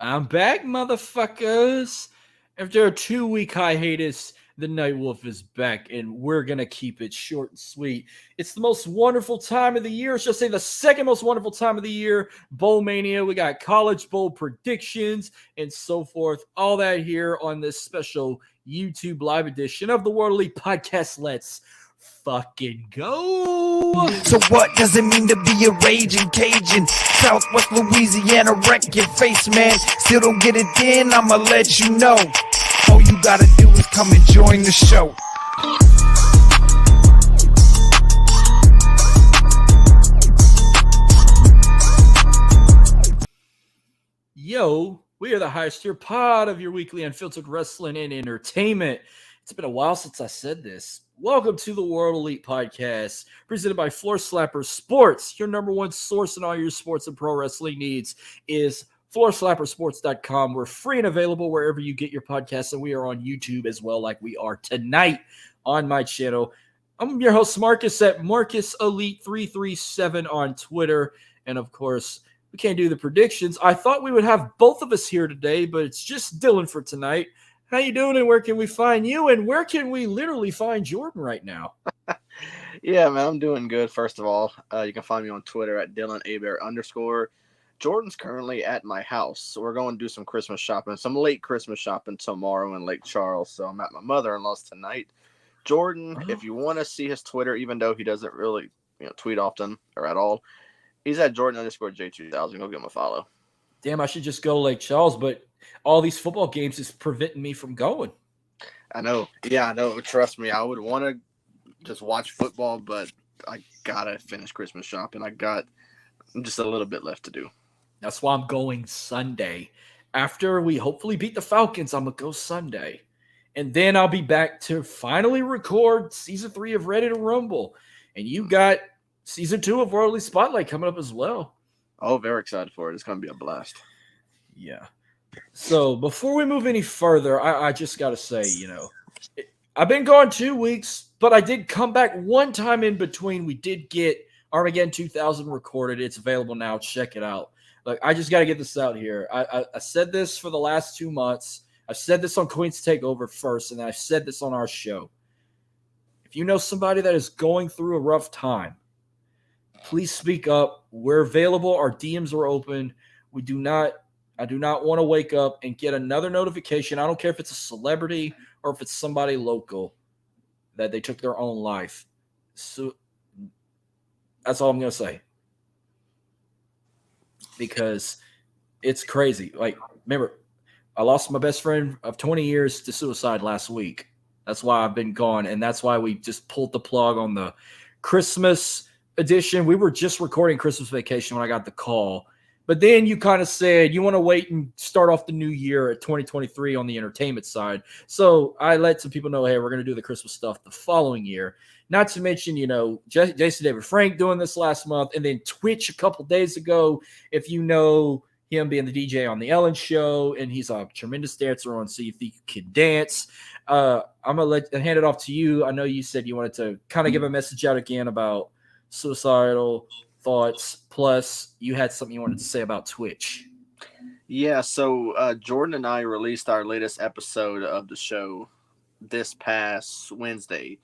I'm back, motherfuckers. After a 2 week hiatus, the Night Wolf is back, and we're gonna keep it short and sweet. It's the most wonderful time of the year. I should say the second most wonderful time of the year. Bowl Mania. We got college bowl predictions and so forth. All that here on this special YouTube live edition of the World Elite Podcast. Let's fucking go. So what does it mean to be a raging Cajun? Southwest Louisiana, wreck your face, man. Still don't get it in, I'ma let you know. All you gotta do is come and join the show. Yo, we are the highest tier pod of your weekly unfiltered wrestling and entertainment. It's been a while since I said this. Welcome to the World Elite Podcast, presented by Floor Slapper Sports. Your number one source in all your sports and pro wrestling needs is floorslappersports.com. We're free and available wherever you get your podcasts, and we are on YouTube as well, like we are tonight on my channel. I'm your host, Marcus, at Marcus Elite 337 on Twitter. And of course, we can't do the predictions. I thought we would have both of us here today, but it's just Dylan for tonight. How you doing, and where can we find you, and where can we literally find Jordan right now? Yeah, man, I'm doing good. First of all, you can find me on Twitter at DylanAbear_. Jordan's currently at my house, so we're going to do some Christmas shopping, some late Christmas shopping tomorrow in Lake Charles. So I'm at my mother-in-law's tonight. Jordan, if you want to see his Twitter, even though he doesn't really, tweet often or at all, he's at Jordan_J2000. Go give him a follow. Damn, I should just go to Lake Charles, but all these football games is preventing me from going. I know. Yeah, I know. Trust me, I would want to just watch football, but I gotta finish Christmas shopping. I got just a little bit left to do. That's why I'm going Sunday. After we hopefully beat the Falcons, I'm going to go Sunday. And then I'll be back to finally record Season 3 of Ready to Rumble. And you got Season 2 of World Elite Spotlight coming up as well. Oh, very excited for it. It's going to be a blast. Yeah. So before we move any further, I just got to say, I've been gone 2 weeks, but I did come back one time in between. We did get Armageddon 2000 recorded. It's available now. Check it out. Look, I just got to get this out here. I said this for the last 2 months. I've said this on Queen's Takeover first, and then I've said this on our show. If you know somebody that is going through a rough time, please speak up. We're available. Our DMs are open. I do not want to wake up and get another notification. I don't care if it's a celebrity or if it's somebody local that they took their own life. So that's all I'm going to say. Because it's crazy. Like, remember, I lost my best friend of 20 years to suicide last week. That's why I've been gone, and that's why we just pulled the plug on the Christmas edition. We were just recording Christmas Vacation when I got the call. But then you kind of said you want to wait and start off the new year at 2023 on the entertainment side. So I let some people know, hey, we're going to do the Christmas stuff the following year. Not to mention, Jason David Frank doing this last month, and then Twitch a couple days ago. If you know him being the DJ on the Ellen Show, and he's a tremendous dancer on See If You Can Dance. I'm going to hand it off to you. I know you said you wanted to kind of give a message out again about suicidal thoughts, plus you had something you wanted to say about Twitch. Yeah, so Jordan and I released our latest episode of the show this past Wednesday.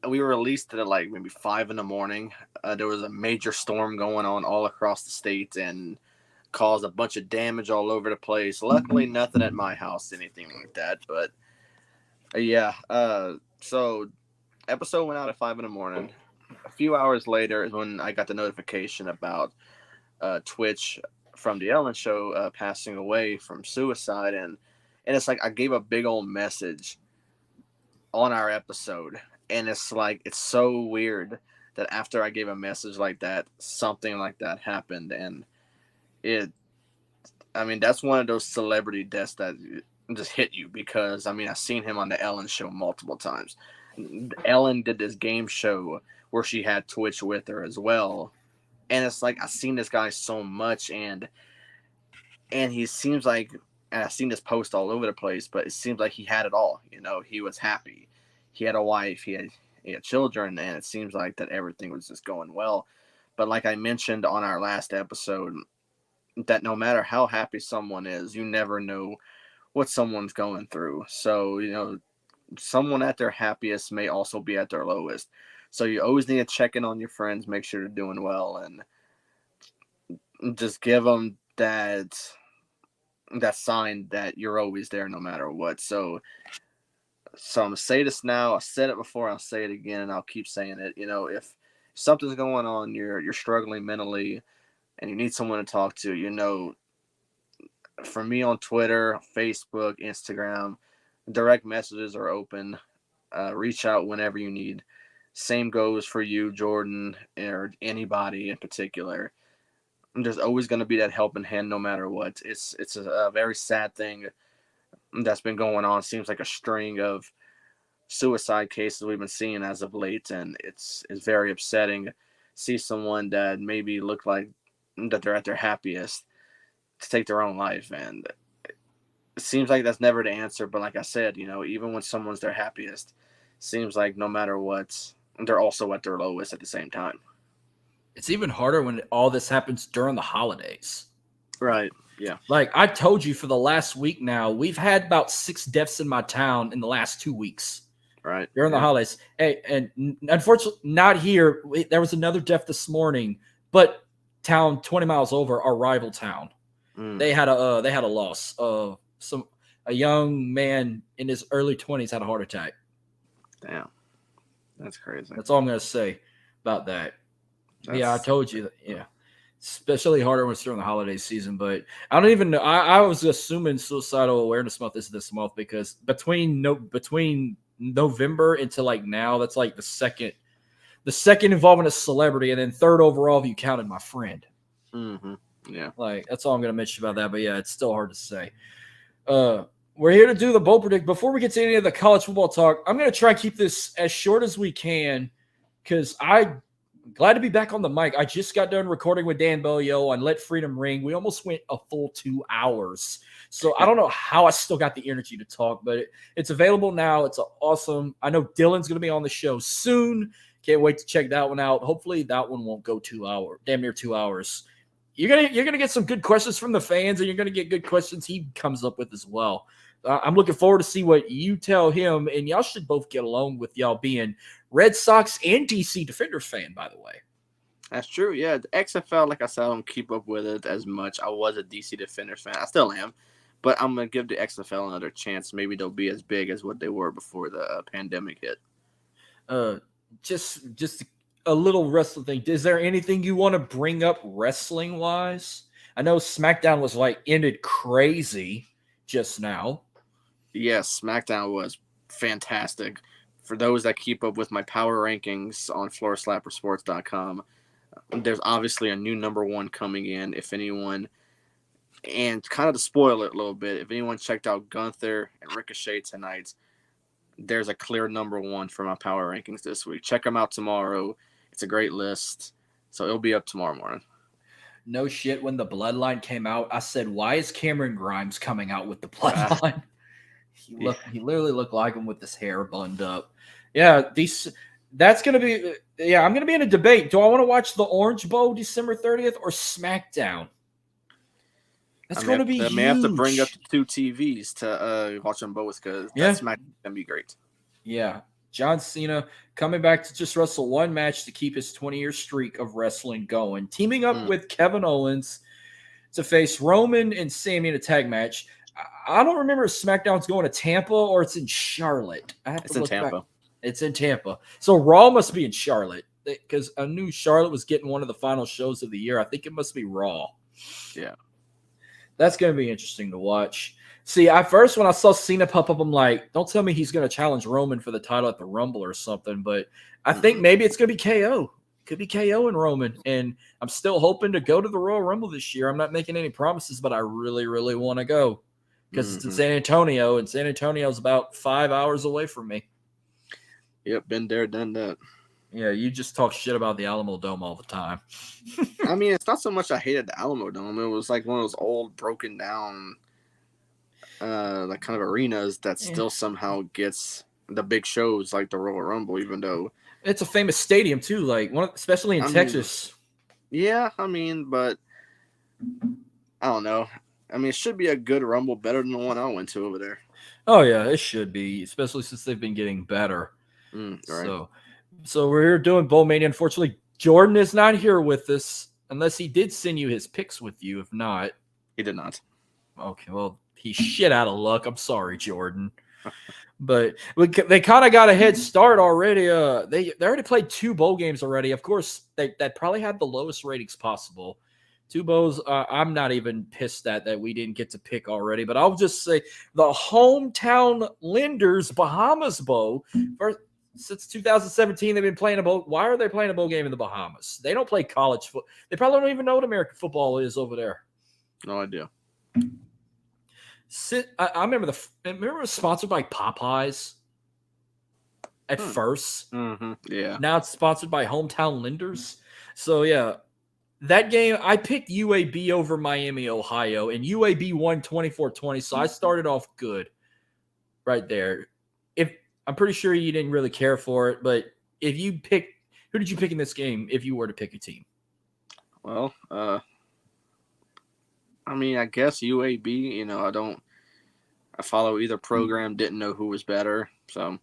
We released it at like maybe 5 a.m. There was a major storm going on all across the state and caused a bunch of damage all over the place. Luckily, nothing at my house, anything like that. But yeah, so episode went out at 5 a.m. A few hours later is when I got the notification about Twitch from the Ellen Show passing away from suicide, and it's like I gave a big old message on our episode, and it's like it's so weird that after I gave a message like that, something like that happened, and that's one of those celebrity deaths that just hit you because I've seen him on the Ellen Show multiple times. Ellen did this game show where she had Twitch with her as well. And it's like, I've seen this guy so much, and he seems like, and I've seen this post all over the place, but it seems like he had it all. He was happy. He had a wife, he had children, and it seems like that everything was just going well. But like I mentioned on our last episode, that no matter how happy someone is, you never know what someone's going through. So, someone at their happiest may also be at their lowest. So you always need to check in on your friends, make sure they're doing well, and just give them that sign that you're always there no matter what. So I'm gonna say this now. I said it before. I'll say it again, and I'll keep saying it. If something's going on, you're struggling mentally, and you need someone to talk to. For me on Twitter, Facebook, Instagram, direct messages are open. Reach out whenever you need. Same goes for you, Jordan, or anybody in particular. There's always going to be that helping hand, no matter what. It's a very sad thing that's been going on. Seems like a string of suicide cases we've been seeing as of late, and it's very upsetting. See someone that maybe look like that they're at their happiest to take their own life, and it seems like that's never the answer. But like I said, even when someone's their happiest, seems like no matter what, they're also at their lowest at the same time. It's even harder when all this happens during the holidays. Right. Yeah. Like I told you, for the last week now, we've had about 6 deaths in my town in the last 2 weeks. Right. During the holidays. Hey, and unfortunately, not here. There was another death this morning, but town 20 miles over, our rival town, they had a loss. A young man in his early 20s had a heart attack. Damn, that's crazy. That's all I'm gonna say about that. Yeah, I told you that. Yeah, especially harder when it's during the holiday season. But I don't even know. I was assuming Suicidal Awareness Month is this month because between November until like now, that's like the second involving a celebrity, and then third overall if you counted my friend. Mm-hmm. Yeah, like that's all I'm gonna mention about that. But yeah, it's still hard to say. We're here to do the bowl predict. Before we get to any of the college football talk, I'm gonna try and keep this as short as we can because I'm glad to be back on the mic. I just got done recording with Dan Bellio on Let Freedom Ring. We almost went a full 2 hours. So I don't know how I still got the energy to talk, but it's available now. It's awesome. I know Dylan's going to be on the show soon. Can't wait to check that one out. Hopefully that one won't go 2 hours, damn near 2 hours. You're gonna get some good questions from the fans, and you're gonna get good questions he comes up with as well. I'm looking forward to see what you tell him, and y'all should both get along with y'all being Red Sox and DC Defenders fan, by the way. That's true. Yeah, the XFL, like I said, I don't keep up with it as much. I was a DC Defenders fan. I still am. But I'm going to give the XFL another chance. Maybe they'll be as big as what they were before the pandemic hit. Just a little wrestling thing. Is there anything you want to bring up wrestling-wise? I know SmackDown was ended crazy just now. Yes, SmackDown was fantastic. For those that keep up with my power rankings on floorslappersports.com, there's obviously a new number one coming in. If anyone, and kind of to spoil it a little bit, if anyone checked out Gunther and Ricochet tonight, there's a clear number one for my power rankings this week. Check them out tomorrow. It's a great list. So it'll be up tomorrow morning. No shit, when the Bloodline came out, I said, why is Cameron Grimes coming out with the Bloodline? He literally looked like him with his hair bunned up. Yeah, that's going to be – yeah, I'm going to be in a debate. Do I want to watch the Orange Bowl December 30th or SmackDown? That's going to be huge. I may have to bring up the 2 TVs to watch them both because that SmackDown going to be great. Yeah. John Cena coming back to just wrestle one match to keep his 20-year streak of wrestling going. Teaming up with Kevin Owens to face Roman and Sami in a tag match. I don't remember if SmackDown's going to Tampa or it's in Charlotte. It's in Tampa. Back. It's in Tampa. So Raw must be in Charlotte because I knew Charlotte was getting one of the final shows of the year. I think it must be Raw. Yeah. That's going to be interesting to watch. See, at first when I saw Cena pop up, I'm like, don't tell me he's going to challenge Roman for the title at the Rumble or something. But I think maybe it's going to be KO. Could be KO and Roman. And I'm still hoping to go to the Royal Rumble this year. I'm not making any promises, but I really, really want to go. Because it's in San Antonio, and San Antonio's about 5 hours away from me. Yep, been there, done that. Yeah, you just talk shit about the Alamo Dome all the time. I mean, it's not so much I hated the Alamo Dome. It was like one of those old, broken down, like kind of arenas that still somehow gets the big shows like the Royal Rumble, even though it's a famous stadium too, like especially in Texas. Yeah, I mean, but I don't know. I mean, it should be a good Rumble, better than the one I went to over there. Oh yeah, it should be, especially since they've been getting better. Right. So we're here doing Bowl Mania. Unfortunately, Jordan is not here with us, unless he did send you his picks with you. If not, He did not. okay, well, he's shit out of luck. I'm sorry, Jordan. But they kind of got a head start already. They already played 2 bowl games already. Of course, that probably had the lowest ratings possible. 2 bowls. I'm not even pissed that we didn't get to pick already. But I'll just say the hometown Lenders Bahamas Bowl. Since 2017, they've been playing a bowl. Why are they playing a bowl game in the Bahamas? They don't play college football. They probably don't even know what American football is over there. No idea. I remember it was sponsored by Popeyes at first. Yeah. Now it's sponsored by Hometown Lenders. So yeah, that game I picked UAB over Miami, Ohio, and UAB won 24-20. So I started off good right there. If I'm pretty sure you didn't really care for it, but if you pick, who did you pick in this game if you were to pick a team? Well, I mean, I guess UAB, I follow either program, didn't know who was better. So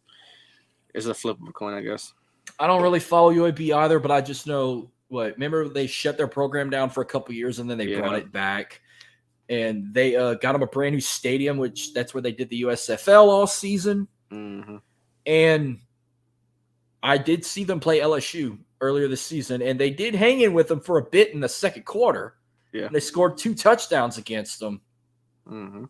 it's a flip of a coin, I guess. I don't really follow UAB either, but I just know remember they shut their program down for a couple years and then they brought it back. And they got them a brand new stadium, which that's where they did the USFL all season. Mm-hmm. And I did see them play LSU earlier this season, and they did hang in with them for a bit in the second quarter. Yeah. And they scored 2 touchdowns against them. Mm-hmm.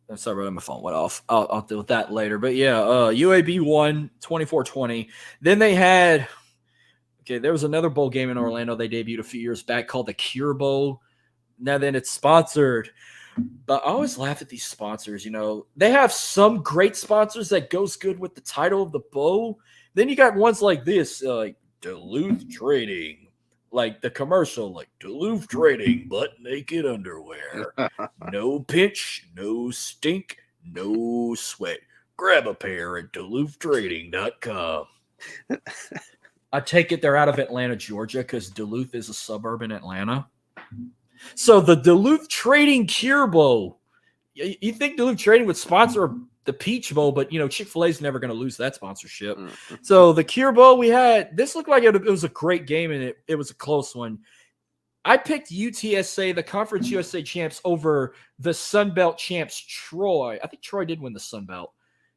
I'm sorry, my phone went off. I'll deal with that later. But yeah, UAB won 24-20. Then they had there was another bowl game in Orlando they debuted a few years back called the Cure Bowl. Now then it's sponsored. But I always laugh at these sponsors. They have some great sponsors that goes good with the title of the bowl. Then you got ones like this, like Duluth Trading, like the commercial, like Duluth Trading, butt naked underwear, no pinch, no stink, no sweat. Grab a pair at DuluthTrading.com. I take it they're out of Atlanta, Georgia, because Duluth is a suburb in Atlanta. So the Duluth Trading Cure Bowl. You think Duluth Trading would sponsor the Peach Bowl, but Chick-fil-A is never going to lose that sponsorship. So the Cure Bowl this looked like it was a great game, and it was a close one. I picked UTSA, the Conference USA champs, over the Sun Belt champs Troy. I think Troy did win the Sun Belt.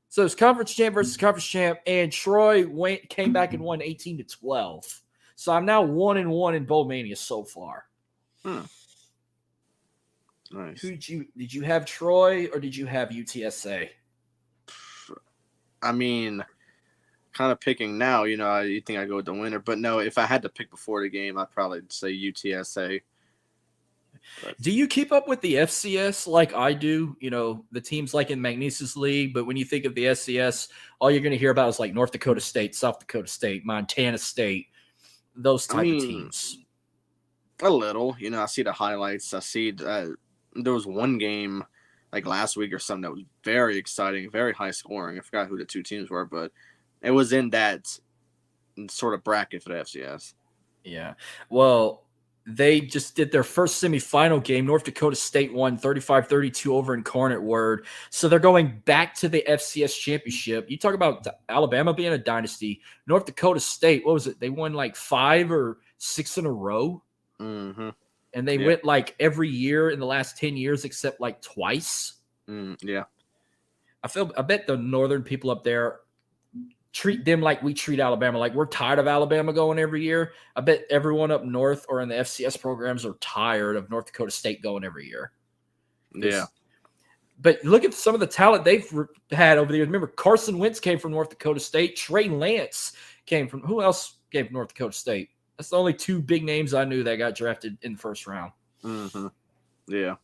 So it's conference champ versus conference champ, and Troy came back and won 18-12. So I'm now 1-1 in Bowl Mania so far. Nice. Did you have Troy or did you have UTSA? I mean, kind of picking now, you think I go with the winner, but no, if I had to pick before the game, I'd probably say UTSA. But do you keep up with the FCS like I do? The teams like in Magnesis League, but when you think of the FCS, all you're going to hear about is like North Dakota State, South Dakota State, Montana State, those type of teams. A little, I see the highlights. I see there was one game like last week or something that was very exciting, very high scoring. I forgot who the 2 teams were, but it was in that sort of bracket for the FCS. Yeah. Well, they just did their first semifinal game. North Dakota State won 35-32 over Incarnate Word. So they're going back to the FCS championship. You talk about Alabama being a dynasty. North Dakota State, what was it? They won like 5 or 6 in a row. Mm-hmm. And they went like every year in the last 10 years except like twice. Yeah. I bet the northern people up there treat them like we treat Alabama. Like we're tired of Alabama going every year. I bet everyone up north or in the FCS programs are tired of North Dakota State going every year. Yeah. But look at some of the talent they've had over the years. Remember, Carson Wentz came from North Dakota State. Trey Lance came from – who else came from North Dakota State? That's the only 2 big names I knew that got drafted in the first round. Mm-hmm. Yeah.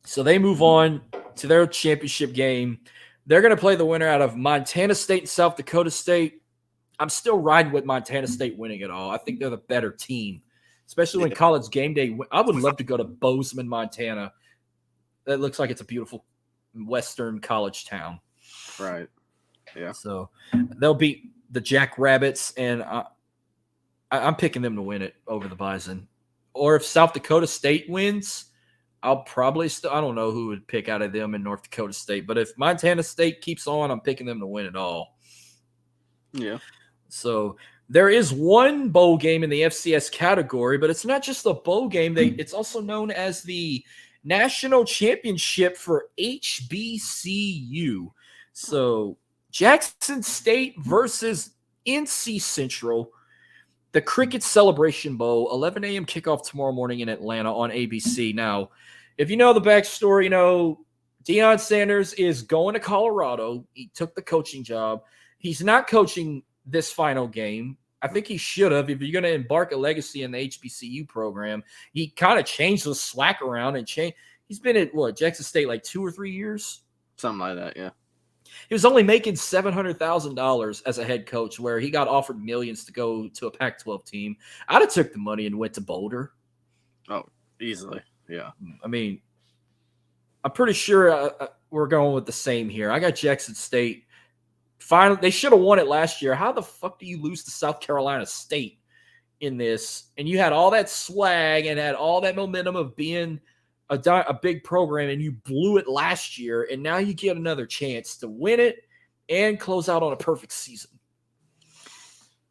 So they move on to their championship game. They're going to play the winner out of Montana State and South Dakota State. I'm still riding with Montana State winning it all. I think they're the better team, especially when College Game Day. I would love to go to Bozeman, Montana. That looks like it's a beautiful western college town. Right. Yeah. So they'll beat the Jackrabbits, and I'm picking them to win it over the Bison. or if South Dakota State wins, I'll probably still. I don't know who would pick out of them in North Dakota State, but if Montana State keeps on, I'm picking them to win it all. Yeah. So there is one bowl game in the FCS category, but it's not just a bowl game. It's also known as the National Championship for HBCU. So Jackson State versus NC Central, the Cricket Celebration Bowl, 11 a.m. kickoff tomorrow morning in Atlanta on ABC. Now, if you know the backstory, you know Deion Sanders is going to Colorado. He took the coaching job. He's not coaching this final game. I think he should have. If you're going to embark a legacy in the HBCU program, he kind of changed the slack around and changed. He's been at Jackson State like 2 or 3 years, something like that. Yeah, he was only making $700,000 as a head coach, where he got offered millions to go to a Pac-12 team. I'd have took the money and went to Boulder. Oh, easily. Yeah. I mean, I'm pretty sure we're going with the same here. I got Jackson State. Finally, they should have won it last year. How the fuck do you lose to South Carolina State in this? And you had all that swag and had all that momentum of being a big program, and you blew it last year, and now you get another chance to win it and close out on a perfect season.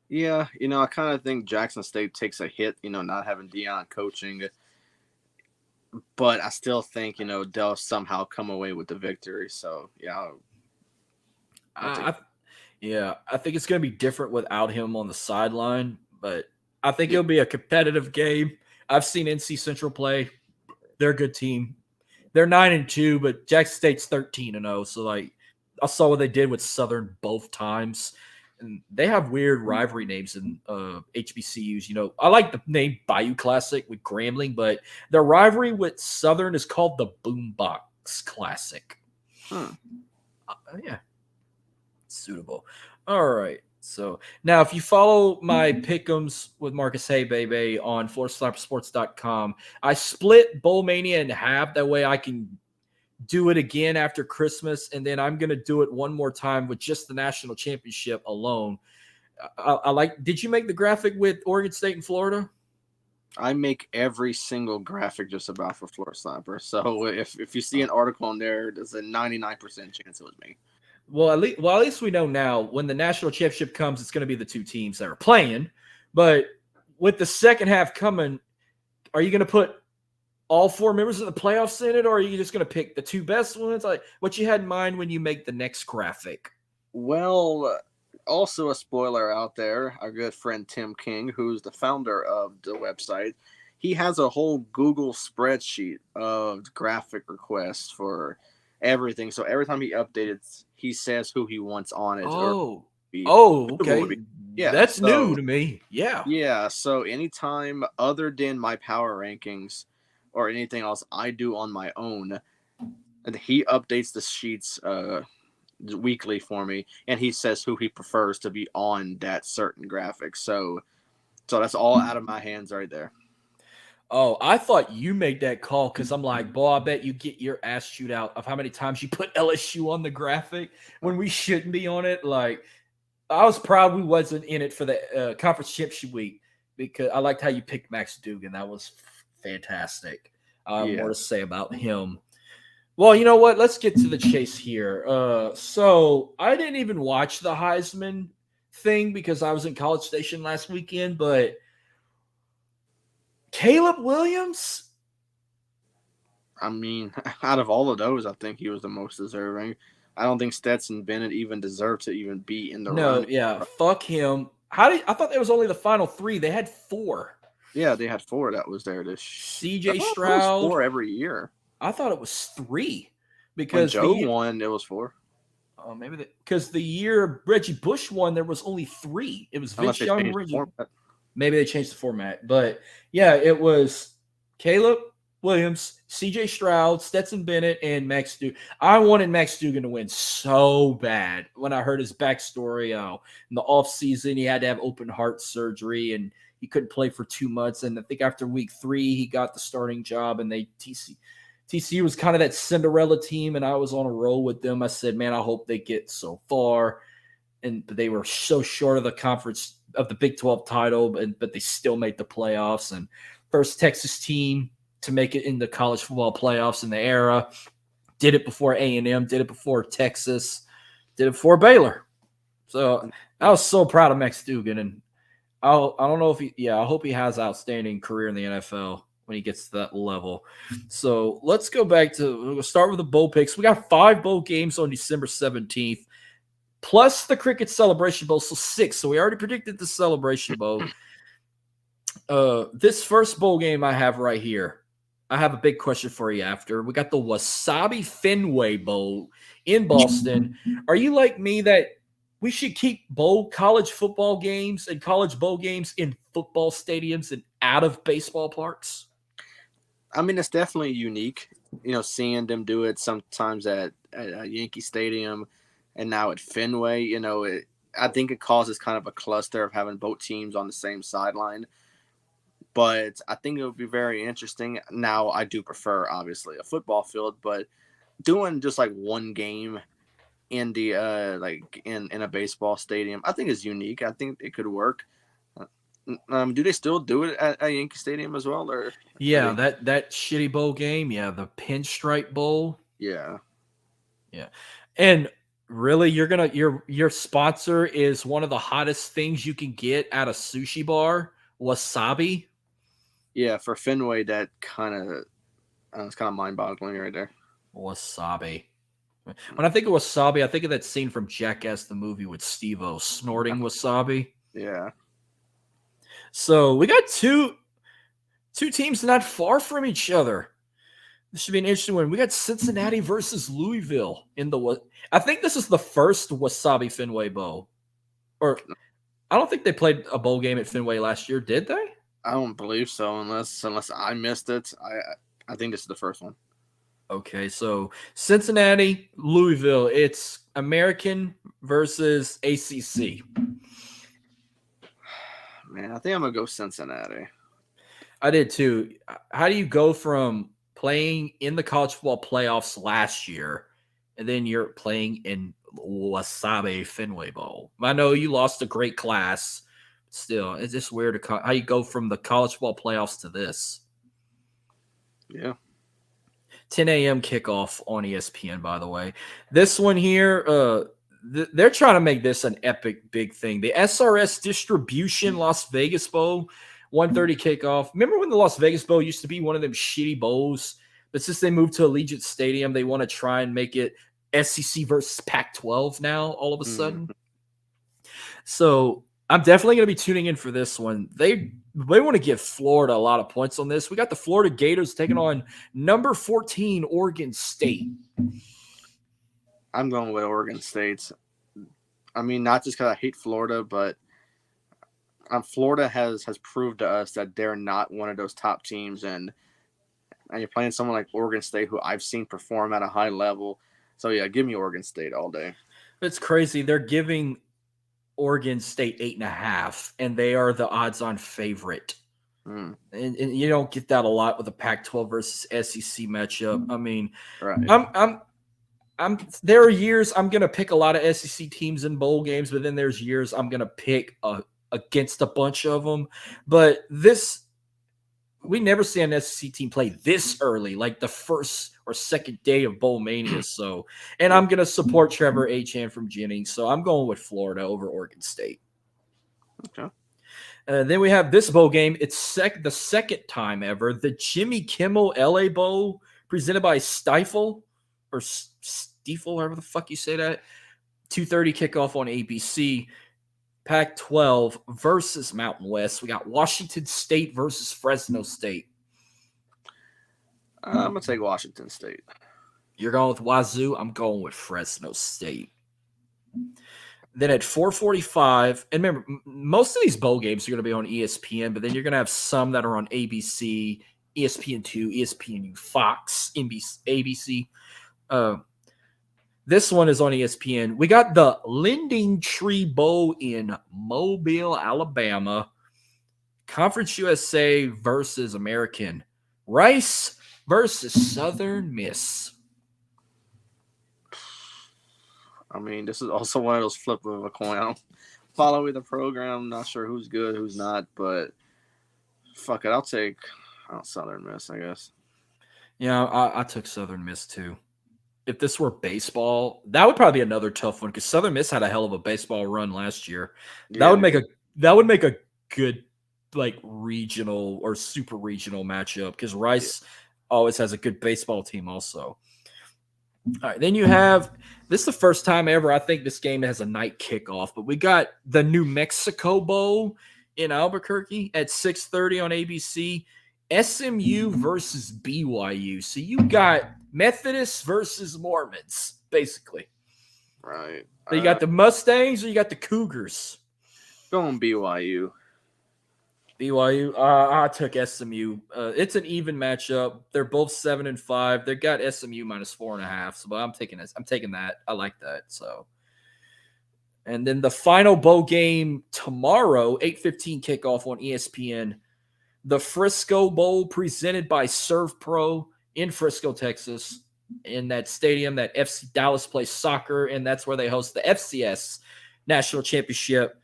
Yeah, I kind of think Jackson State takes a hit, not having Deion coaching. But I still think, they'll somehow come away with the victory. So, yeah. I think it's going to be different without him on the sideline, but I think it'll be a competitive game. I've seen NC Central play. They're a good team. They're 9-2, but Jackson State's 13-0. So, I saw what they did with Southern both times. And they have weird rivalry names in HBCUs. I like the name Bayou Classic with Grambling, but their rivalry with Southern is called the Boombox Classic. Yeah. Suitable. All right. So now if you follow my pick'ems with Marcus Baby on FloorSlapperSports.com, I split Bowl Mania in half. That way I can do it again after Christmas, and then I'm going to do it one more time with just the national championship alone. Did you make the graphic with Oregon State and Florida? I make every single graphic just about for Floor Slapper. So if you see an article on there, there's a 99% chance it was me. Well, at least we know now when the national championship comes, it's going to be the two teams that are playing. But with the second half coming, are you going to put all 4 members of the playoffs in it, or are you just going to pick the 2 best ones? Like what you had in mind when you make the next graphic? Well, also a spoiler out there, our good friend Tim King, who's the founder of the website, he has a whole Google spreadsheet of graphic requests for everything. So every time he updates, he says who he wants on it. Okay. Yeah, that's new to me. Yeah. Yeah. So anytime other than my power rankings or anything else I do on my own, and he updates the sheets weekly for me, and he says who he prefers to be on that certain graphic. So that's all out of my hands right there. Oh, I thought you made that call because I'm like, boy, I bet you get your ass chewed out of how many times you put LSU on the graphic when we shouldn't be on it. Like, I was proud we wasn't in it for the conference championship week because I liked how you picked Max Duggan. That was fantastic. More to say about him. Well, you know what? Let's get to the chase here. So I didn't even watch the Heisman thing because I was in College Station last weekend, but Caleb Williams? I mean, out of all of those, I think he was the most deserving. I don't think Stetson Bennett even deserved to even be in the run. Yeah, fuck him. I thought there was only the final 3. They had 4. Yeah, they had 4 that was there this CJ Stroud. 4 every year. I thought it was 3 because when Joe won, it was 4. Oh, maybe because the year Reggie Bush won, there was only 3. It was Vince Young, Reggie. Maybe they changed the format, but yeah, it was Caleb Williams, CJ Stroud, Stetson Bennett, and Max Duggan. I wanted Max Duggan to win so bad when I heard his backstory. In the offseason, he had to have open heart surgery and he couldn't play for 2 months. And I think after week 3, he got the starting job, and TCU was kind of that Cinderella team, and I was on a roll with them. I said, man, I hope they get so far. And they were so short of the conference of the Big 12 title, but they still made the playoffs. And first Texas team to make it in the college football playoffs in the era. Did it before A&M, did it before Texas, did it before Baylor. So I was so proud of Max Duggan, and I don't know if I hope he has an outstanding career in the NFL when he gets to that level. So let's go back to, we'll start with the bowl picks. We got 5 bowl games on December 17th, plus the Cricket Celebration Bowl, so 6. So we already predicted the Celebration Bowl. This first bowl game I have right here, I have a big question for you after. We got the Wasabi Fenway Bowl in Boston. Are you like me that we should keep college football games and college bowl games in football stadiums and out of baseball parks? I mean, it's definitely unique, seeing them do it sometimes at Yankee Stadium and now at Fenway. I think it causes kind of a cluster of having both teams on the same sideline. But I think it would be very interesting. Now, I do prefer, obviously, a football field, but doing just like one game in the in a baseball stadium, I think is unique. I think it could work. Do they still do it at Yankee Stadium as well, or Yeah, that shitty bowl game, the Pinstripe Bowl. Yeah, and really, your sponsor is one of the hottest things you can get at a sushi bar, Wasabi. Yeah, for Fenway, that kind of it's kind of mind-boggling right there. Wasabi. When I think of wasabi, I think of that scene from Jackass the movie with Steve-O snorting wasabi. Yeah. So we got two teams not far from each other. This should be an interesting one. We got Cincinnati versus Louisville in the. I think this is the first Wasabi Fenway Bowl, or I don't think they played a bowl game at Fenway last year, did they? I don't believe so, unless I missed it. I think this is the first one. Okay, so Cincinnati, Louisville. It's American versus ACC. Man, I think I'm gonna go Cincinnati. I did too. How do you go from playing in the college football playoffs last year, and then you're playing in Wasabi Fenway Bowl? I know you lost a great class. Still, it's just weird how you go from the college football playoffs to this. Yeah. 10 a.m. kickoff on ESPN, by the way. This one here, they're trying to make this an epic big thing. The SRS Distribution Las Vegas Bowl, 1:30 kickoff. Remember when the Las Vegas Bowl used to be one of them shitty bowls? But since they moved to Allegiant Stadium, they want to try and make it SEC versus Pac-12 now, all of a sudden. So I'm definitely going to be tuning in for this one. They want to give Florida a lot of points on this. We got the Florida Gators taking on number 14 Oregon State. I'm going with Oregon State. I mean, not just because I hate Florida, but Florida has proved to us that they're not one of those top teams, and you're playing someone like Oregon State, who I've seen perform at a high level. So yeah, give me Oregon State all day. It's crazy. They're giving Oregon State 8.5, and they are the odds-on favorite. And you don't get that a lot with a Pac-12 versus SEC matchup. I mean, right. There are years I'm gonna pick a lot of SEC teams in bowl games, but then there's years I'm gonna pick against a bunch of them. But we never see an SEC team play this early, like the first or second day of Bowl Mania. So, and I'm going to support Trevor Achan from Jennings. So I'm going with Florida over Oregon State. Okay. Then we have this bowl game. It's the second time ever. The Jimmy Kimmel LA Bowl presented by Stifle or Stiefel, however the fuck you say that. 2:30 kickoff on ABC. Pac-12 versus Mountain West. We got Washington State versus Fresno State. I'm going to take Washington State. You're going with Wazoo. I'm going with Fresno State. Then at 4:45, and remember, most of these bowl games are going to be on ESPN, but then you're going to have some that are on ABC, ESPN2, ESPNU, Fox, NBC, ABC. This one is on ESPN. We got the Lending Tree Bowl in Mobile, Alabama. Conference USA versus American. Rice versus Southern Miss. I mean, this is also one of those flip of a coin. I don't follow the program. Not sure who's good, who's not, but fuck it. I'll take Southern Miss, I guess. Yeah, I took Southern Miss too. If this were baseball, that would probably be another tough one because Southern Miss had a hell of a baseball run last year. That Yeah, would make a good like regional or super regional matchup because Rice always has a good baseball team also. All right, then you have this is the first time ever I think this game has a night kickoff, but we got the New Mexico Bowl in Albuquerque at 6:30 on ABC. SMU versus BYU. So you got Methodists versus Mormons, basically. right. So you got the Mustangs or you got the Cougars. Going BYU. BYU. I took SMU. It's an even matchup. They're both 7-5. They got SMU -4.5. So, but I'm taking this. I'm taking that. I like that. So, and then the final bowl game tomorrow, 8:15 kickoff on ESPN. The Frisco Bowl presented by Serve Pro in Frisco, Texas, in that stadium that FC Dallas plays soccer, and that's where they host the FCS National Championship.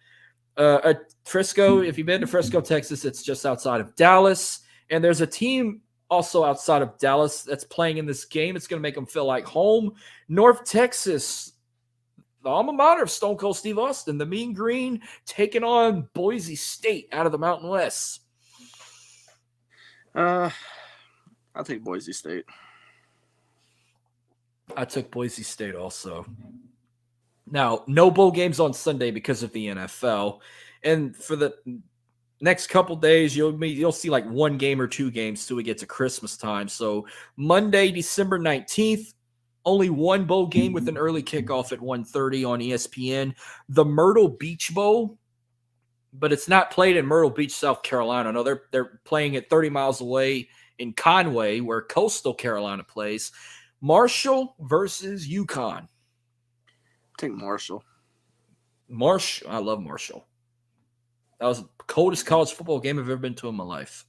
Frisco, if you've been to Frisco, Texas, it's just outside of Dallas. And there's a team also outside of Dallas that's playing in this game. It's going to make them feel like home. North Texas, the alma mater of Stone Cold Steve Austin, the Mean Green, taking on Boise State out of the Mountain West. I'll take Boise State. I took Boise State also. Now, no bowl games on Sunday because of the NFL. And for the next couple days, you'll see like one game or two games till we get to Christmas time. So Monday, December 19th, only one bowl game with an early kickoff at 1:30 on ESPN. The Myrtle Beach Bowl, but it's not played in Myrtle Beach, South Carolina. No, they're playing it 30 miles away in Conway, where Coastal Carolina plays. Marshall versus UConn. Take Marshall. I love Marshall. That was the coldest college football game I've ever been to in my life.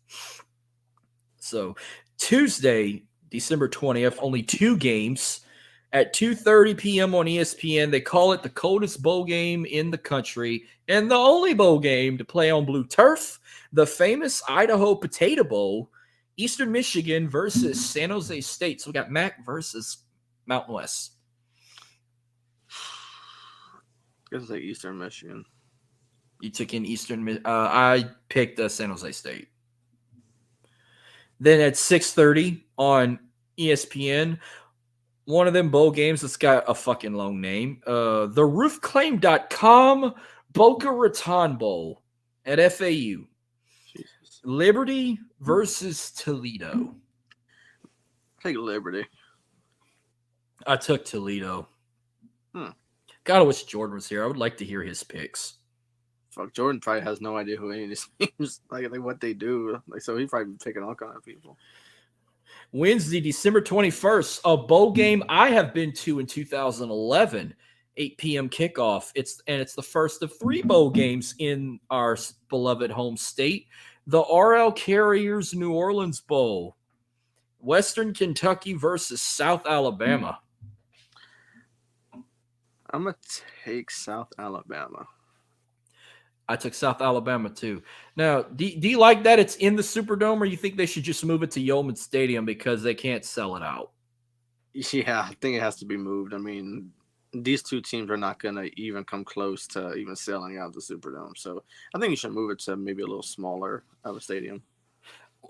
So Tuesday, December 20th, only two games at 2:30 p.m. on ESPN. They call it the coldest bowl game in the country and the only bowl game to play on blue turf. The famous Idaho Potato Bowl, Eastern Michigan versus San Jose State. So we got MAC versus Mountain West. I guess like Eastern Michigan. You took in Eastern. I picked San Jose State. Then at 6:30 on ESPN, one of them bowl games that's got a fucking long name. The roofclaim.com Boca Raton Bowl at FAU. Jesus. Liberty versus Toledo. Take Liberty. I took Toledo. God, I wish Jordan was here. I would like to hear his picks. Fuck, Jordan probably has no idea who any of these teams, like what they do. Like, so he's probably picking all kind of people. Wednesday, December 21st, a bowl game I have been to in 2011, 8 p.m. kickoff. It's the first of three bowl games in our beloved home state. The RL Carriers New Orleans Bowl. Western Kentucky versus South Alabama. I'm going to take South Alabama. I took South Alabama too. Now, do you like that it's in the Superdome, or you think they should just move it to Yeoman Stadium because they can't sell it out? Yeah, I think it has to be moved. I mean, these two teams are not going to even come close to even selling out the Superdome. So I think you should move it to maybe a little smaller of a stadium.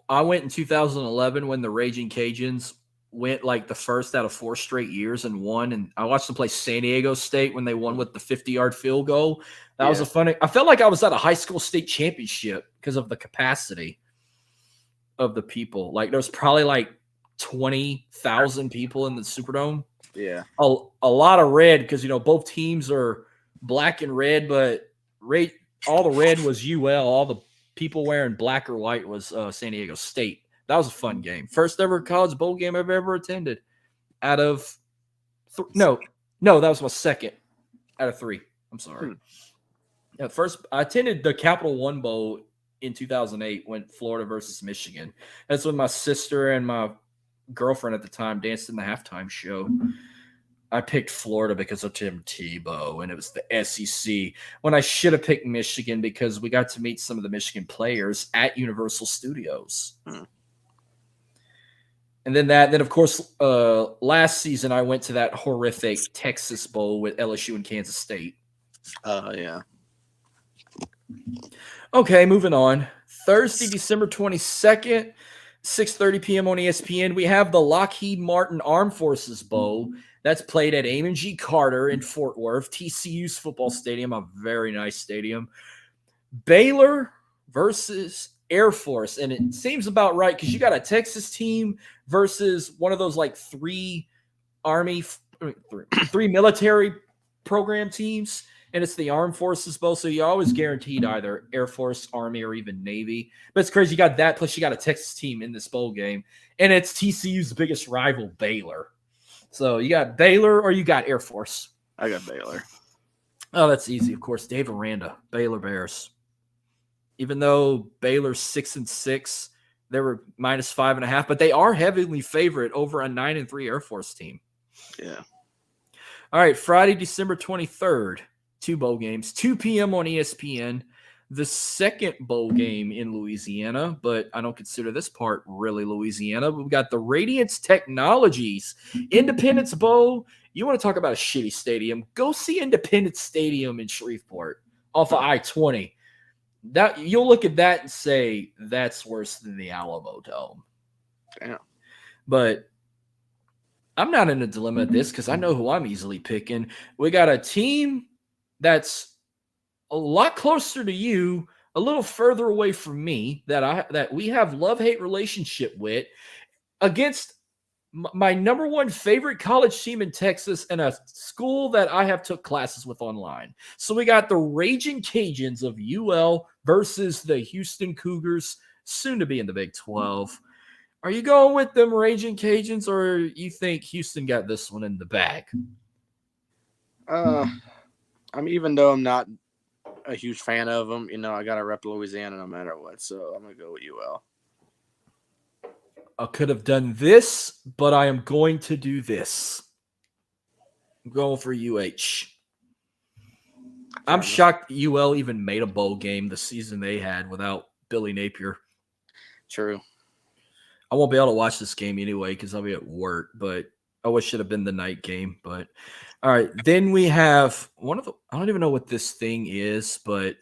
I went in 2011 when the Raging Cajuns went like the first out of 4 straight years and won. And I watched them play San Diego State when they won with the 50-yard field goal. That was a funny. I felt like I was at a high school state championship because of the capacity of the people. Like there was probably like 20,000 people in the Superdome. Yeah, a lot of red because both teams are black and red, but all the red was UL. All the people wearing black or white was San Diego State. That was a fun game. First ever college bowl game I've ever attended. Out of no, that was my second out of 3. I'm sorry. First, I attended the Capital One Bowl in 2008 when Florida versus Michigan. That's when my sister and my girlfriend at the time danced in the halftime show. I picked Florida because of Tim Tebow, and it was the SEC. When I should have picked Michigan because we got to meet some of the Michigan players at Universal Studios. And then of course, last season I went to that horrific Texas Bowl with LSU and Kansas State. Yeah. Okay, moving on. Thursday, December 22nd, 6:30 p.m. on ESPN. We have the Lockheed Martin Armed Forces Bowl. That's played at Amon G. Carter in Fort Worth, TCU's football stadium, a very nice stadium. Baylor versus Air Force, and it seems about right because you got a Texas team versus one of those like three military program teams, and it's the Armed Forces Bowl, so you always guaranteed either Air Force, Army, or even Navy. But it's crazy you got that, plus you got a Texas team in this bowl game, and it's TCU's biggest rival, Baylor. So you got Baylor or you got Air Force. I got Baylor. Oh, that's easy, of course. Dave Aranda, Baylor Bears. Even though Baylor's 6-6, they were -5.5, but they are heavily favorite over a 9-3 Air Force team. Yeah. All right, Friday, December 23rd, 2 bowl games, 2 p.m. on ESPN. The second bowl game in Louisiana, but I don't consider this part really Louisiana. We've got the Radiance Technologies Independence Bowl. You want to talk about a shitty stadium? Go see Independence Stadium in Shreveport off of I-20. That you'll look at that and say that's worse than the Alamo Dome. Damn. But I'm not in a dilemma at this because I know who I'm easily picking. We got a team that's a lot closer to you, a little further away from me, that we have love-hate relationship with, against my number one favorite college team in Texas and a school that I have took classes with online. So we got the Raging Cajuns of UL versus the Houston Cougars, soon to be in the Big 12. Are you going with them Raging Cajuns, or you think Houston got this one in the bag? Even though I'm not a huge fan of them, I got to rep Louisiana no matter what, so I'm going to go with UL. I could have done this, but I am going to do this. I'm going for UH. I'm shocked UL even made a bowl game the season they had without Billy Napier. True. I won't be able to watch this game anyway because I'll be at work, but I wish it should have been the night game. But all right, then we have I don't even know what this thing is, but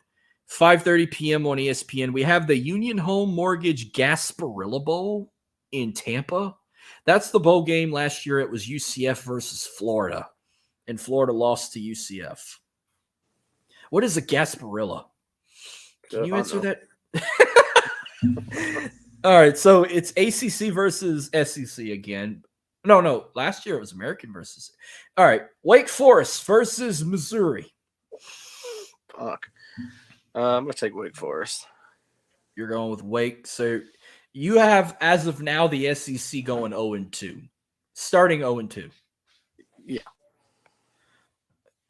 5:30 p.m. on ESPN, we have the Union Home Mortgage Gasparilla Bowl in Tampa. That's the bowl game last year. It was UCF versus Florida, and Florida lost to UCF. What is a Gasparilla? Can you answer that? All right, so it's ACC versus SEC again. No, last year it was American versus. All right, Wake Forest versus Missouri. Fuck. I'm going to take Wake Forest. You're going with Wake. So you have, as of now, the SEC going 0-2. Starting 0-2. Yeah.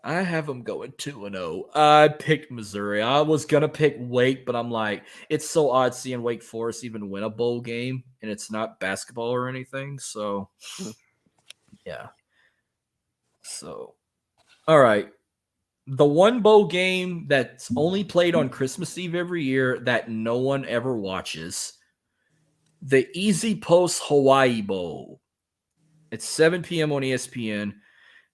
I have them going 2-0. I picked Missouri. I was going to pick Wake, but I'm like, it's so odd seeing Wake Forest even win a bowl game, and it's not basketball or anything. So, yeah. So, all right. The one bowl game that's only played on Christmas Eve every year that no one ever watches, the Easy Post Hawaii Bowl. It's 7 p.m. on ESPN.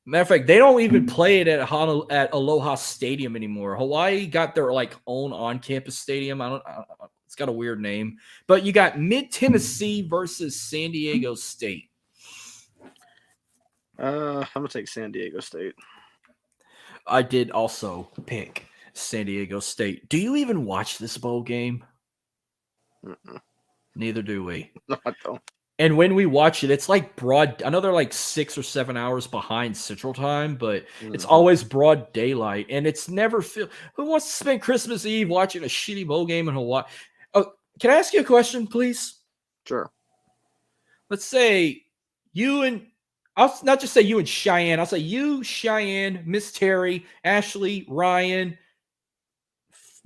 Matter of fact, they don't even play it at Aloha Stadium anymore. Hawaii got their own on-campus stadium. It's got a weird name, but you got Mid-Tennessee versus San Diego State. I'm gonna take San Diego State. I did also pick San Diego State. Do you even watch this bowl game? Mm-mm. Neither do we. No, I don't. And when we watch it, it's like broad. I know they're like 6 or 7 hours behind Central Time, but it's always broad daylight, and it's never feel. Who wants to spend Christmas Eve watching a shitty bowl game in Hawaii? Oh, can I ask you a question, please? Sure. Let's say you and I'll not just say you and Cheyenne. I'll say you, Cheyenne, Miss Terry, Ashley, Ryan,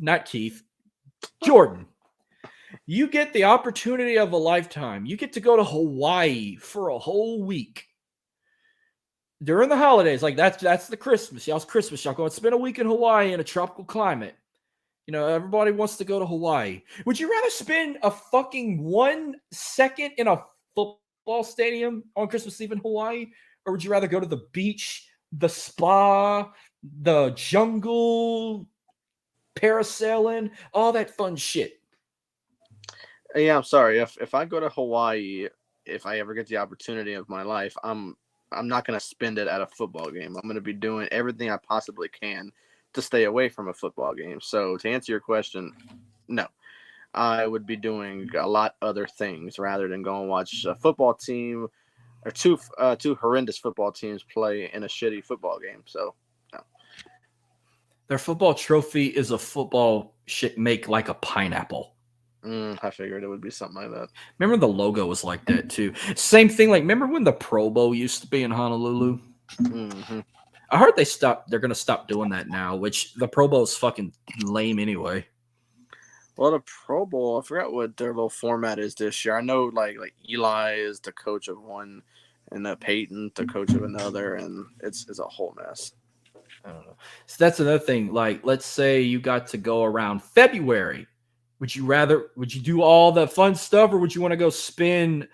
not Keith, Jordan. You get the opportunity of a lifetime. You get to go to Hawaii for a whole week during the holidays. Like that's the Christmas. Y'all's Christmas. Y'all go and spend a week in Hawaii in a tropical climate. Everybody wants to go to Hawaii. Would you rather spend a fucking 1 second in a football football stadium on Christmas Eve in Hawaii? Or would you rather go to the beach, the spa, the jungle, parasailing, all that fun shit? Yeah, I'm sorry. If I go to Hawaii, if I ever get the opportunity of my life, I'm not gonna spend it at a football game. I'm gonna be doing everything I possibly can to stay away from a football game. So to answer your question, no. I would be doing a lot other things rather than go and watch a football team or two horrendous football teams play in a shitty football game. So no. Their football trophy is a football shit make like a pineapple. I figured it would be something like that. Remember the logo was like that too. Same thing. Like remember when the Pro Bowl used to be in Honolulu? Hmm. I heard they're gonna stop doing that now. Which the Pro Bowl is fucking lame anyway. Well, the Pro Bowl, I forgot what their little format is this year. I know like Eli is the coach of one, and Peyton the coach of another, and it's a whole mess. I don't know. So that's another thing. Like, let's say you got to go around February. Would you do all the fun stuff, or would you want to go spend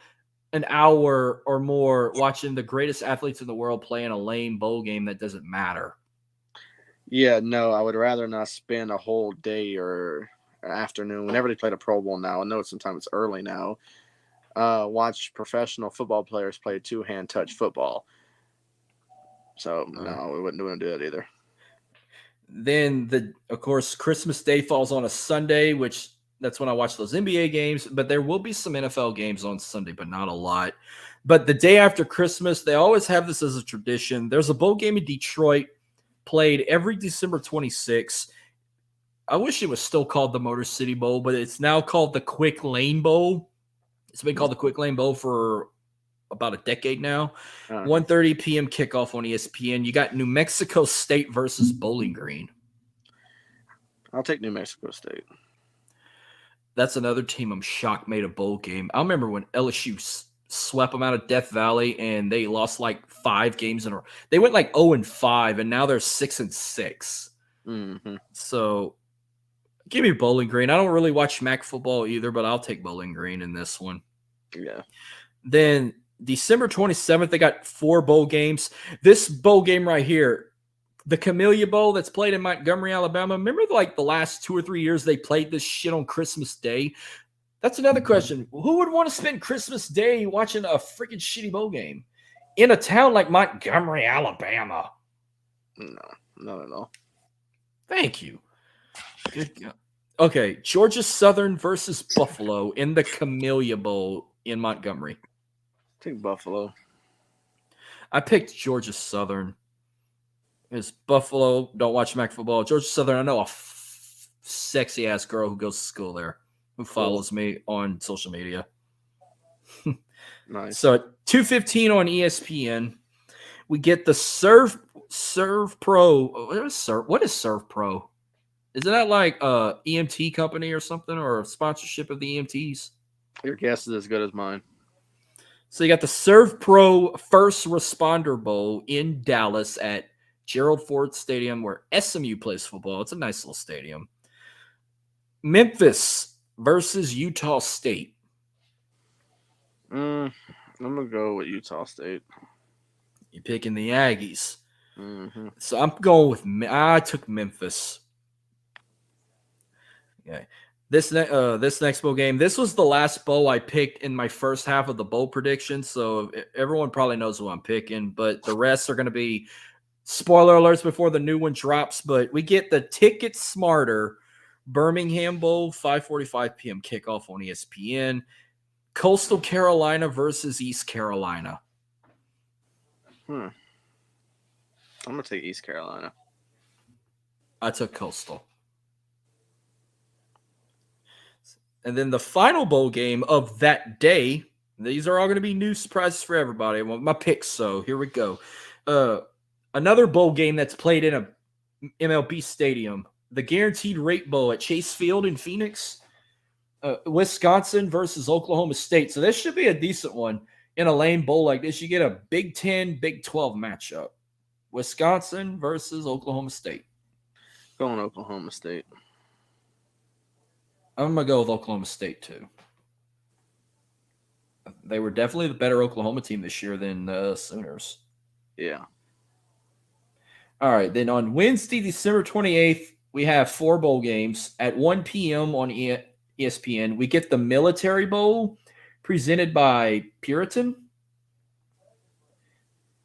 an hour or more watching the greatest athletes in the world play in a lame bowl game that doesn't matter? Yeah, no, I would rather not spend a whole day or afternoon whenever they play the Pro Bowl now. I know sometimes it's early now. Watch professional football players play two-hand touch football. So no, we wouldn't do that either. Then of course Christmas Day falls on a Sunday, which that's when I watch those NBA games, but there will be some NFL games on Sunday, but not a lot. But the day after Christmas, they always have this as a tradition. There's a bowl game in Detroit played every December 26th. I wish it was still called the Motor City Bowl, but it's now called the Quick Lane Bowl. It's been called the Quick Lane Bowl for about a decade now. 1:30 p.m. kickoff on ESPN. You got New Mexico State versus Bowling Green. I'll take New Mexico State. That's another team I'm shocked made a bowl game. I remember when LSU swept them out of Death Valley and they lost like 5 games in a row. They went like 0-5 and now they're 6-6. Mm-hmm. So give me Bowling Green. I don't really watch MAC football either, but I'll take Bowling Green in this one. Yeah. Then December 27th, they got 4 bowl games. This bowl game right here, the Camellia Bowl that's played in Montgomery, Alabama. Remember like the last 2 or 3 years they played this shit on Christmas Day? That's another question. Who would want to spend Christmas Day watching a freaking shitty bowl game in a town like Montgomery, Alabama? No, not at all. Thank you. Good God. Okay, Georgia Southern versus Buffalo in the Camellia Bowl in Montgomery. Take Buffalo. I picked Georgia Southern. It's Buffalo. Don't watch MAC football. Georgia Southern. I know a sexy ass girl who goes to school there, who follows me on social media. Nice. So at 2:15 on ESPN, we get the Serve Pro. What is Serve Pro? Isn't that like a EMT company or something, or a sponsorship of the EMTs? Your guess is as good as mine. So you got the Serve Pro First Responder Bowl in Dallas at Gerald Ford Stadium where SMU plays football. It's a nice little stadium. Memphis versus Utah State. I'm going to go with Utah State. You're picking the Aggies. Mm-hmm. So I'm going with I took Memphis. Okay. This next bowl game, this was the last bowl I picked in my first half of the bowl prediction, so everyone probably knows who I'm picking, but the rest are going to be spoiler alerts before the new one drops, but we get the Ticket Smarter Birmingham Bowl, 5:45 p.m. kickoff on ESPN. Coastal Carolina versus East Carolina. I'm going to take East Carolina. I took Coastal. And then the final bowl game of that day, these are all going to be new surprises for everybody. Well, my picks, so here we go. Another bowl game that's played in a MLB stadium, the Guaranteed Rate Bowl at Chase Field in Phoenix. Wisconsin versus Oklahoma State. So this should be a decent one in a lame bowl like this. You get a Big 10, Big 12 matchup. Wisconsin versus Oklahoma State. Going Oklahoma State. I'm going to go with Oklahoma State, too. They were definitely the better Oklahoma team this year than the Sooners. Yeah. All right. Then on Wednesday, December 28th, we have 4 bowl games at 1 p.m. on ESPN. We get the Military Bowl presented by Puritan.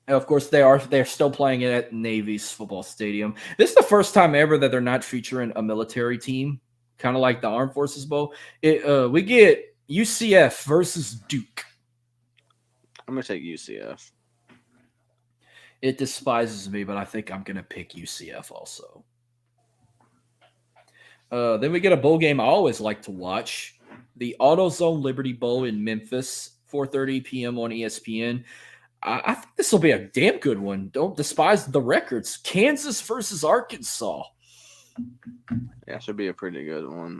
And of course, they're still playing it at Navy's football stadium. This is the first time ever that they're not featuring a military team, kind of like the Armed Forces Bowl. We get UCF versus Duke. I'm gonna take UCF. It despises me, but I think I'm gonna pick UCF also. Then we get a bowl game I always like to watch, the AutoZone Liberty Bowl in Memphis, 4:30 p.m. on ESPN. I think this will be a damn good one. Don't despise the records. Kansas versus Arkansas. Yeah, should be a pretty good one.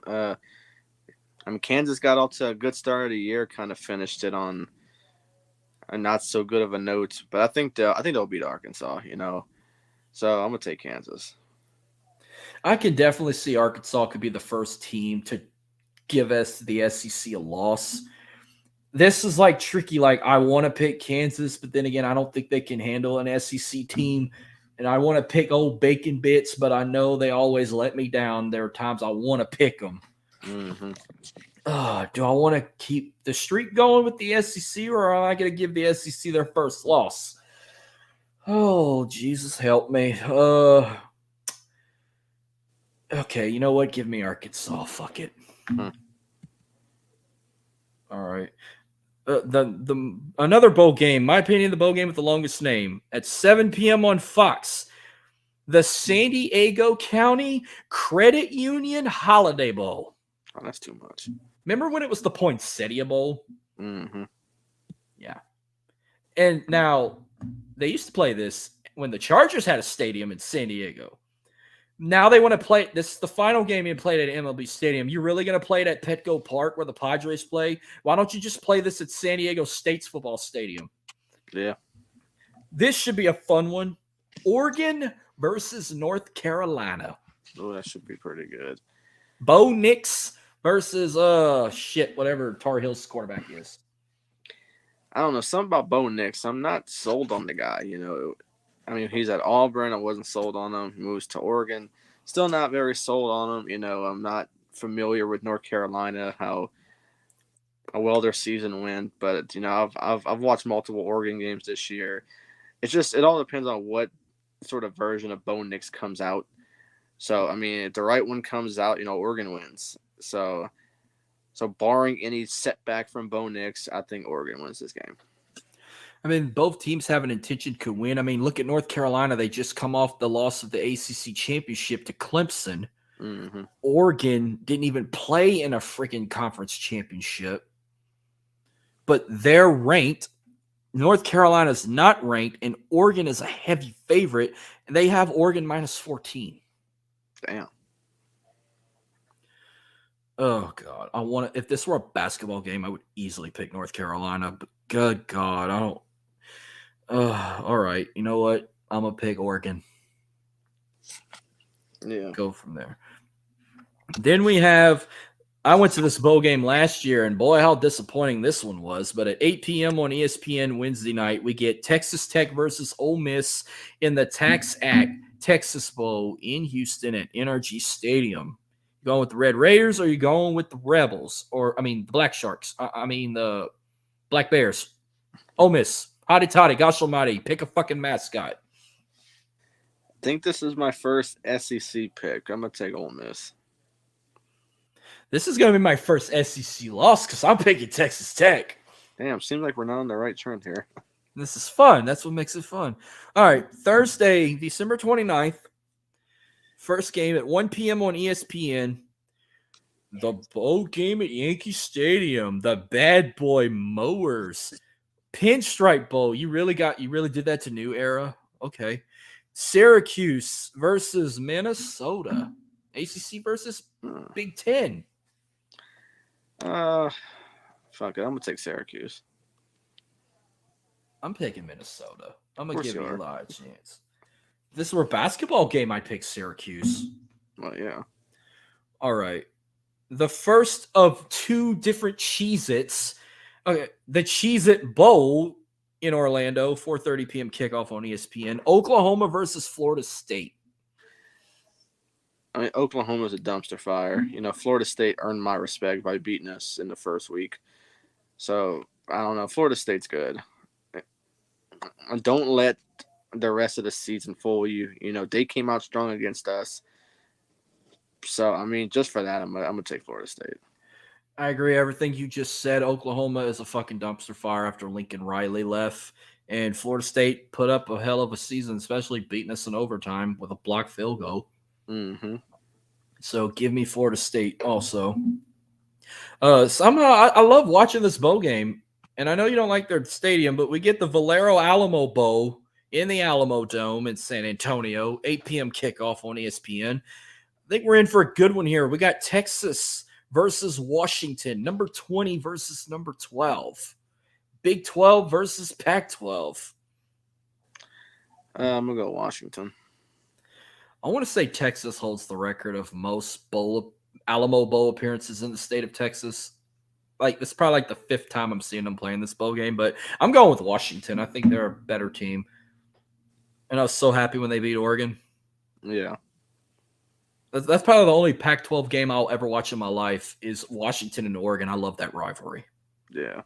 Kansas got off to a good start of the year, kind of finished it on a not so good of a note, but I think they'll beat Arkansas. So I'm gonna take Kansas. I can definitely see Arkansas could be the first team to give us the SEC a loss. This is like tricky. Like, I want to pick Kansas, but then again, I don't think they can handle an SEC team. And I want to pick old Bacon Bits, but I know they always let me down. There are times I want to pick them. Mm-hmm. Do I want to keep the streak going with the SEC, or am I going to give the SEC their first loss? Oh, Jesus, help me. Okay, you know what? Give me Arkansas. Fuck it. All right. The another bowl game, my opinion, the bowl game with the longest name at 7 p.m. on Fox, the San Diego County Credit Union Holiday Bowl. Oh, that's too much. Remember when it was the Poinsettia Bowl? Mm-hmm. Yeah. And now they used to play this when the Chargers had a stadium in San Diego. Now they want to play. This is the final game you played at MLB Stadium. You're really going to play it at Petco Park where the Padres play? Why don't you just play this at San Diego State's football stadium? Yeah. This should be a fun one. Oregon versus North Carolina. Oh, that should be pretty good. Bo Nix versus whatever Tar Heels quarterback is. I don't know, something about Bo Nix. I'm not sold on the guy. He's at Auburn. I wasn't sold on him. He moves to Oregon. Still not very sold on him. I'm not familiar with North Carolina, how well their season went. But I've watched multiple Oregon games this year. It all depends on what sort of version of Bo Nix comes out. So if the right one comes out, Oregon wins. So barring any setback from Bo Nix, I think Oregon wins this game. Both teams have an intention to win. Look at North Carolina. They just come off the loss of the ACC championship to Clemson. Mm-hmm. Oregon didn't even play in a freaking conference championship. But they're ranked. North Carolina's not ranked, and Oregon is a heavy favorite. And they have Oregon minus 14. Damn. Oh, God. If this were a basketball game, I would easily pick North Carolina. But good God, I don't. All right. You know what? I'm going to pick Oregon. Yeah. Go from there. Then I went to this bowl game last year, and boy, how disappointing this one was. But at 8 p.m. on ESPN Wednesday night, we get Texas Tech versus Ole Miss in the Tax Act Texas Bowl in Houston at NRG Stadium. You going with the Red Raiders, or are you going with the Rebels? The Black Sharks. The Black Bears. Ole Miss. Hotty toddy, gosh almighty. Pick a fucking mascot. I think this is my first SEC pick. I'm going to take Ole Miss. This is going to be my first SEC loss because I'm picking Texas Tech. Damn, seems like we're not on the right trend here. This is fun. That's what makes it fun. All right, Thursday, December 29th. First game at 1 p.m. on ESPN. The bowl game at Yankee Stadium. The Bad Boy Mowers. Pinstripe Bowl. You really did that to New Era? Okay. Syracuse versus Minnesota. ACC versus Big Ten. Fuck it. I'm going to take Syracuse. I'm picking Minnesota. I'm going to give you are. a lot of chance. If this were a basketball game, I'd pick Syracuse. Well, yeah. All right. The first of 2 different Cheez-Its Okay, the Cheez-It Bowl in Orlando, 4:30 p.m. kickoff on ESPN. Oklahoma versus Florida State. I mean, Oklahoma's a dumpster fire. Florida State earned my respect by beating us in the first week. So, I don't know. Florida State's good. Don't let the rest of the season fool you. They came out strong against us. So, I mean, just for that, I'm gonna take Florida State. I agree. Everything you just said. Oklahoma is a fucking dumpster fire after Lincoln Riley left. And Florida State put up a hell of a season, especially beating us in overtime with a blocked field goal. Mm-hmm. So give me Florida State also. Somehow I love watching this bowl game. And I know you don't like their stadium, but we get the Valero Alamo Bowl in the Alamo Dome in San Antonio, 8 p.m. kickoff on ESPN. I think we're in for a good one here. We got Texas versus Washington, number 20 versus number 12. Big 12 versus Pac 12. I'm going to go Washington. I want to say Texas holds the record of most Alamo Bowl appearances in the state of Texas. It's probably like the fifth time I'm seeing them playing this bowl game, but I'm going with Washington. I think they're a better team. And I was so happy when they beat Oregon. Yeah. That's probably the only Pac-12 game I'll ever watch in my life is Washington and Oregon. I love that rivalry. Yeah.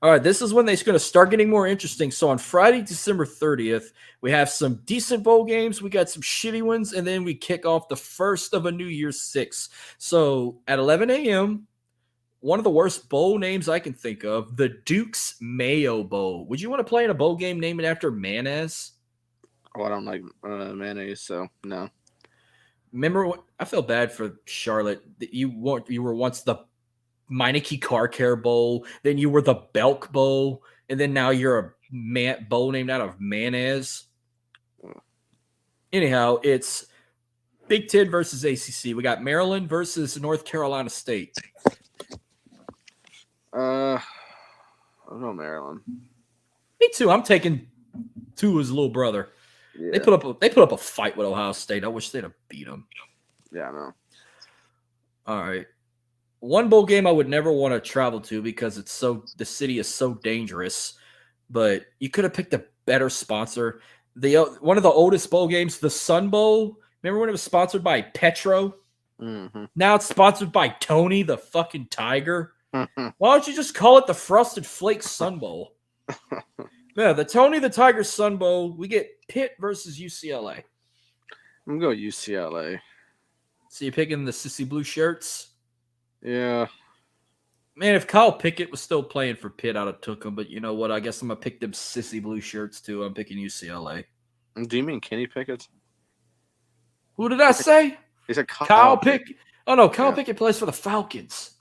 All right, this is when they're going to start getting more interesting. So on Friday, December 30th, we have some decent bowl games. We got some shitty ones, and then we kick off the first of a New Year's Six. So at 11 a.m., one of the worst bowl names I can think of, the Duke's Mayo Bowl. Would you want to play in a bowl game named after mayonnaise? Oh, I don't like mayonnaise, so no. Remember, I feel bad for Charlotte. You were once the Meineke Car Care Bowl, then you were the Belk Bowl, and then now you're a bowl named out of mayonnaise. Anyhow, it's Big Ten versus ACC. We got Maryland versus North Carolina State. I'll go Maryland. Me too. I'm taking Tua's little brother. Yeah. They put up a fight with Ohio State. I wish they'd have beat them. Yeah, I know. All right. One bowl game I would never want to travel to because the city is so dangerous. But you could have picked a better sponsor. One of the oldest bowl games, the Sun Bowl. Remember when it was sponsored by Petro? Mm-hmm. Now it's sponsored by Tony the fucking Tiger. Why don't you just call it the Frosted Flakes Sun Bowl? Yeah, the Tony the Tiger Sun Bowl. We get Pitt versus UCLA. I'm going to go UCLA. So you're picking the Sissy Blue shirts? Yeah. Man, if Kyle Pickett was still playing for Pitt, I'd have took him. But you know what? I guess I'm going to pick them Sissy Blue shirts too. I'm picking UCLA. Do you mean Kenny Pickett? Who did I say? He said Kyle Pickett. Oh, no. Kyle Pickett plays for the Falcons.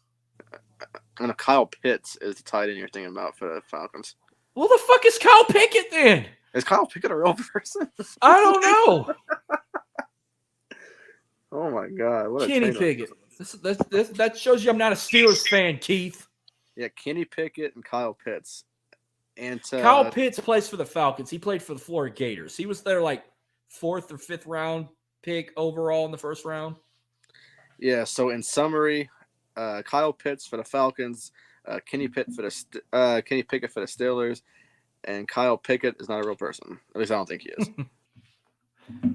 And Kyle Pitts is the tight end you're thinking about for the Falcons. Who the fuck is Kyle Pickett then? Is Kyle Pickett a real person? I don't know. Oh, my God. What Kenny Pickett. That shows you I'm not a Steelers fan, Keith. Yeah, Kenny Pickett and Kyle Pitts. And Kyle Pitts plays for the Falcons. He played for the Florida Gators. He was their fourth or fifth round pick overall in the first round. Yeah, so in summary, Kyle Pitts for the Falcons, Kenny Pickett for the Steelers, and Kyle Pickett is not a real person. At least I don't think he is.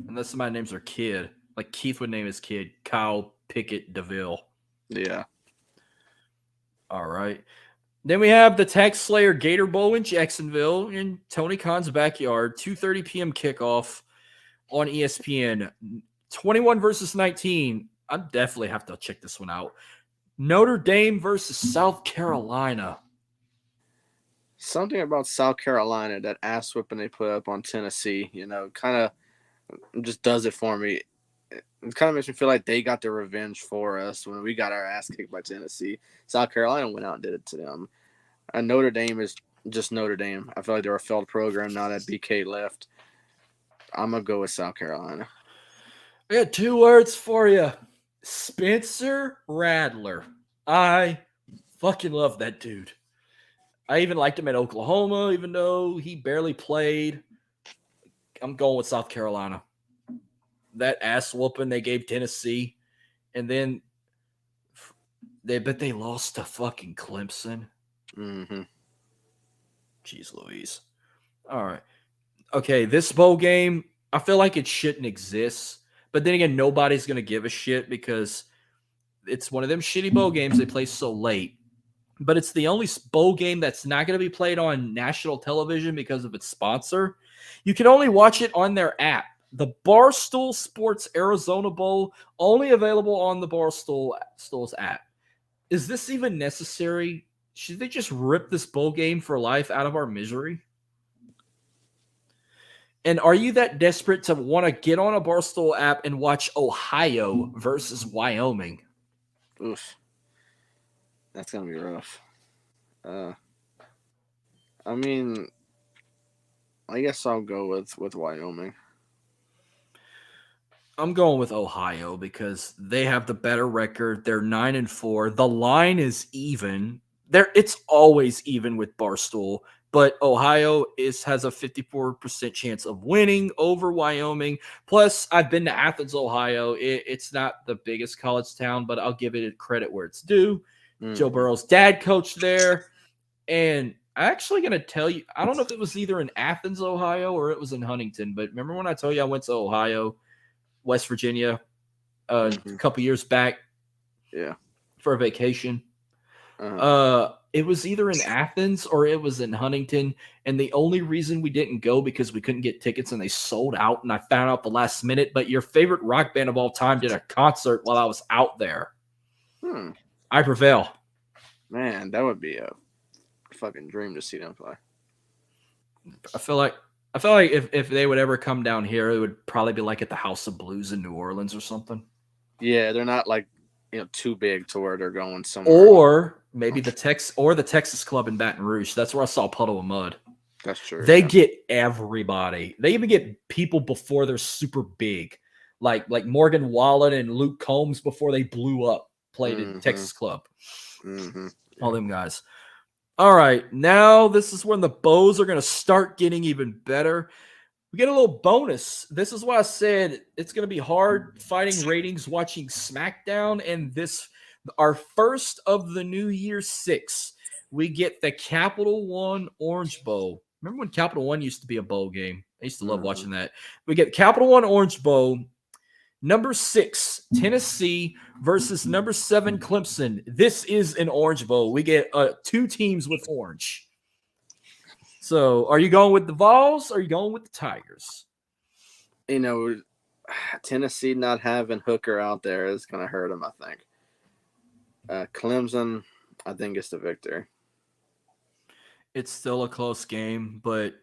Unless somebody names their kid. Like Keith would name his kid Kyle Pickett DeVille. Yeah. All right. Then we have the Tax Slayer Gator Bowl in Jacksonville in Tony Khan's backyard. 2:30 p.m. kickoff on ESPN. 21 versus 19. I definitely have to check this one out. Notre Dame versus South Carolina. Something about South Carolina, that ass whipping they put up on Tennessee, kind of just does it for me. It kind of makes me feel like they got their revenge for us when we got our ass kicked by Tennessee. South Carolina went out and did it to them. And Notre Dame is just Notre Dame. I feel like they're a failed program now that BK left. I'm going to go with South Carolina. I got two words for you. Spencer Rattler. I fucking love that dude. I even liked him at Oklahoma, even though he barely played. I'm going with South Carolina. That ass whooping they gave Tennessee, and then they lost to fucking Clemson. Mm-hmm. Jeez Louise. All right. Okay, this bowl game, I feel like it shouldn't exist. But then again, nobody's going to give a shit because it's one of them shitty bowl games they play so late. But it's the only bowl game that's not going to be played on national television because of its sponsor. You can only watch it on their app. The Barstool Sports Arizona Bowl, only available on the Barstool's app. Is this even necessary? Should they just rip this bowl game for life out of our misery? And are you that desperate to want to get on a Barstool app and watch Ohio versus Wyoming? Oof. That's gonna be rough. I mean, I guess I'll go with Wyoming. I'm going with Ohio because they have the better record. They're 9-4. The line is even. It's always even with Barstool, but Ohio has a 54% chance of winning over Wyoming. Plus, I've been to Athens, Ohio. It's not the biggest college town, but I'll give it credit where it's due. Joe Burrow's dad coached there, and I'm actually going to tell you, I don't know if it was either in Athens, Ohio, or it was in Huntington, but remember when I told you I went to Ohio, West Virginia, a couple years back, for a vacation. It was either in Athens or it was in Huntington, and the only reason we didn't go because we couldn't get tickets and they sold out, and I found out the last minute. But your favorite rock band of all time did a concert while I was out there. I Prevail. Man, that would be a fucking dream to see them play. I feel like if they would ever come down here, it would probably be like at the House of Blues in New Orleans or something. Yeah, they're not like too big to where they're going somewhere. Or maybe the Texas Club in Baton Rouge. That's where I saw Puddle of Mud. That's true. They get everybody. They even get people before they're super big, like Morgan Wallen and Luke Combs before they blew up. Played at Texas Club. All them guys. All right, now this is when the bows are going to start getting even better. We get a little bonus. This is why I said it's going to be hard fighting ratings watching SmackDown. And our first of the New Year 6, we get the Capital One Orange Bowl. Remember when Capital One used to be a bowl game? I used to love watching that. We get Capital One Orange Bowl. Number 6, Tennessee versus number 7, Clemson. This is an Orange Bowl. We get 2 teams with orange. So, are you going with the Vols or are you going with the Tigers? Tennessee not having Hooker out there is going to hurt them, I think. Clemson, I think, is the victor. It's still a close game, but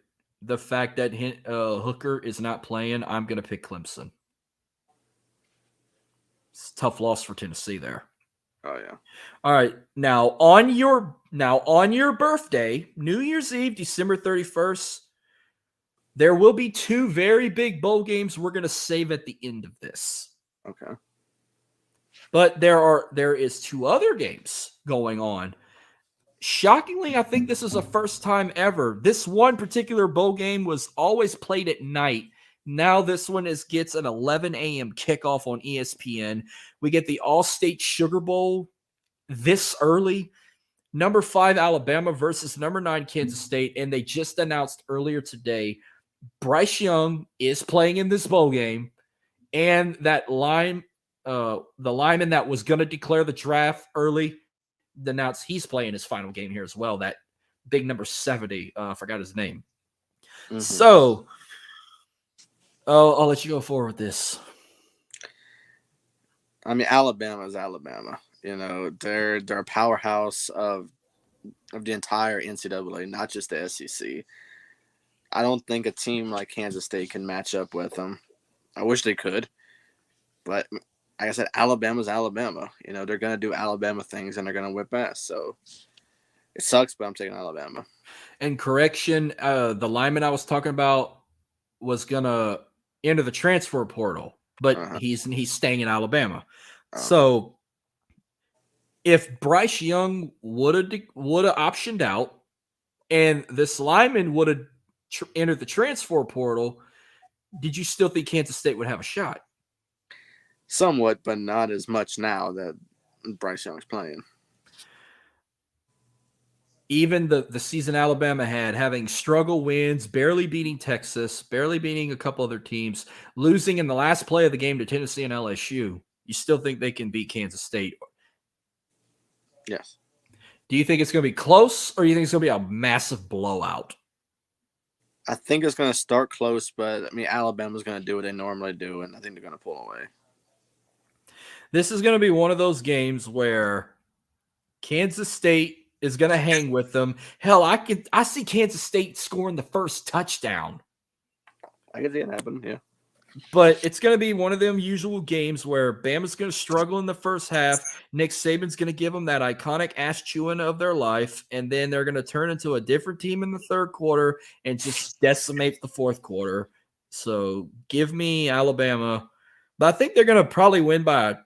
the fact that Hooker is not playing, I'm going to pick Clemson. It's a tough loss for Tennessee there. Oh yeah. All right. Now on your birthday, New Year's Eve, December 31st, there will be 2 very big bowl games we're going to save at the end of this. Okay. But there is 2 other games going on. Shockingly, I think this is the first time ever. This one particular bowl game was always played at night. Now this one gets an 11 a.m. kickoff on ESPN. We get the All-State Sugar Bowl this early. Number 5 Alabama versus number 9 Kansas State, and they just announced earlier today Bryce Young is playing in this bowl game, and that the lineman that was going to declare the draft early announced he's playing his final game here as well. That big number 70, I forgot his name. So. I'll let you go forward with this. I mean, Alabama is Alabama. They're a powerhouse of the entire NCAA, not just the SEC. I don't think a team like Kansas State can match up with them. I wish they could, but like I said, Alabama's Alabama. They're gonna do Alabama things and they're gonna whip ass. So it sucks, but I'm taking Alabama. And correction, the lineman I was talking about was gonna enter the transfer portal, but he's staying in Alabama. So if Bryce Young would have optioned out and this lineman would have entered the transfer portal, did you still think Kansas State would have a shot? Somewhat, but not as much now that Bryce Young's playing. even the season Alabama had, having struggle wins, barely beating Texas, barely beating a couple other teams, losing in the last play of the game to Tennessee and LSU, you still think they can beat Kansas State? Yes. Do you think it's going to be close, or do you think it's going to be a massive blowout? I think it's going to start close, but I mean, Alabama's going to do what they normally do, and I think they're going to pull away. This is going to be one of those games where Kansas State is going to hang with them. Hell, I see Kansas State scoring the first touchdown. I can see it happen, yeah. But it's going to be one of them usual games where Bama's going to struggle in the first half. Nick Saban's going to give them that iconic ass chewing of their life, and then they're going to turn into a different team in the third quarter and just decimate the fourth quarter. So give me Alabama. But I think they're going to probably win by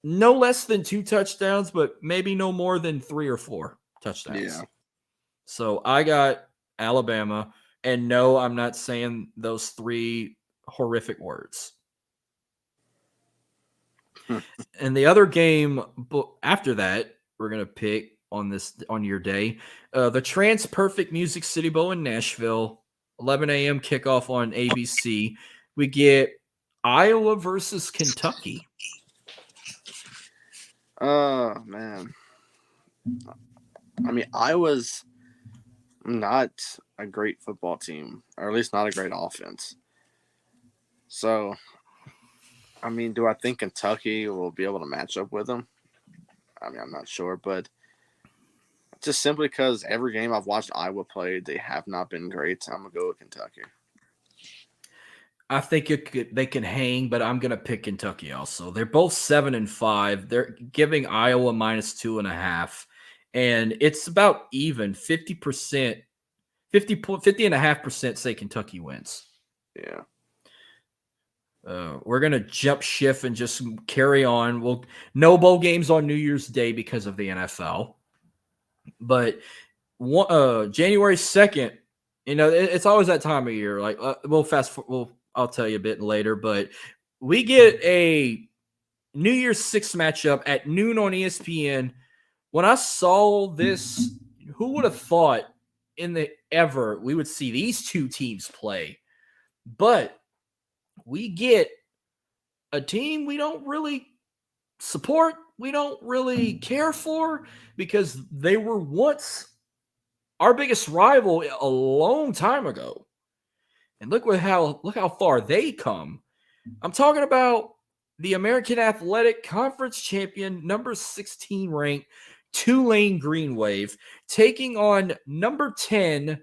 no less than 2 touchdowns, but maybe no more than 3 or 4 touchdowns. Yeah. So I got Alabama. And no, I'm not saying those 3 horrific words. And the other game after that, we're going to pick on your day, the Trans Perfect Music City Bowl in Nashville, 11 a.m. kickoff on ABC. We get Iowa versus Kentucky. Oh, man. I mean, Iowa's not a great football team, or at least not a great offense. So, I mean, do I think Kentucky will be able to match up with them? I mean, I'm not sure, but just simply because every game I've watched Iowa play, they have not been great. I'm going to go with Kentucky. I think they can hang, but I'm going to pick Kentucky also. They're both 7-5. They're giving Iowa -2.5. And it's about even 50%, 50.5% say Kentucky wins. Yeah. We're going to jump shift and just carry on. No bowl games on New Year's Day because of the NFL. But January 2nd, it's always that time of year. Like I'll tell you a bit later, but we get a New Year's 6 matchup at noon on ESPN. When I saw this, who would have thought we would see these 2 teams play? But we get a team we don't really support, we don't really care for, because they were once our biggest rival a long time ago. And look how far they come. I'm talking about the American Athletic Conference champion, number 16 ranked Tulane Green Wave, taking on number 10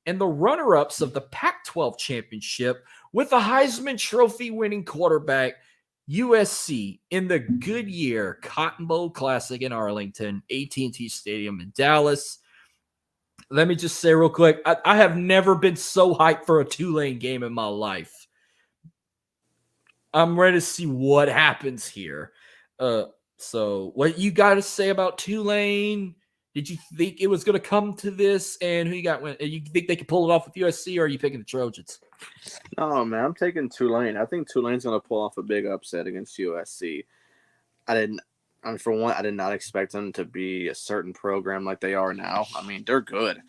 and the runner-ups of the Pac-12 championship with the Heisman Trophy winning quarterback USC in the Goodyear Cotton Bowl Classic in Arlington, AT&T Stadium in Dallas. Let me just say real quick, I have never been so hyped for a Tulane game in my life. I'm ready to see what happens here. So what you got to say about Tulane? Did you think it was going to come to this? And who you got? You think they could pull it off with USC, or are you picking the Trojans? No, man, I'm taking Tulane. I think Tulane's going to pull off a big upset against USC. For one, I did not expect them to be a certain program like they are now. I mean, they're good.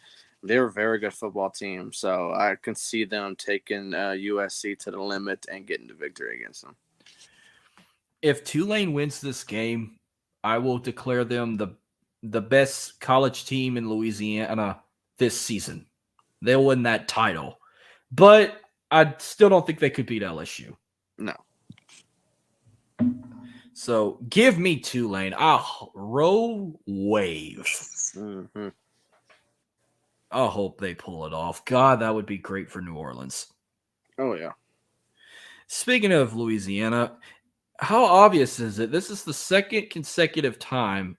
They're a very good football team. So I can see them taking USC to the limit and getting the victory against them. If Tulane wins this game, I will declare them the best college team in Louisiana this season. They'll win that title. But I still don't think they could beat LSU. No. So give me Tulane. Row Wave. Mm-hmm. I hope they pull it off. God, that would be great for New Orleans. Oh, yeah. Speaking of Louisiana, how obvious is it? This is the second consecutive time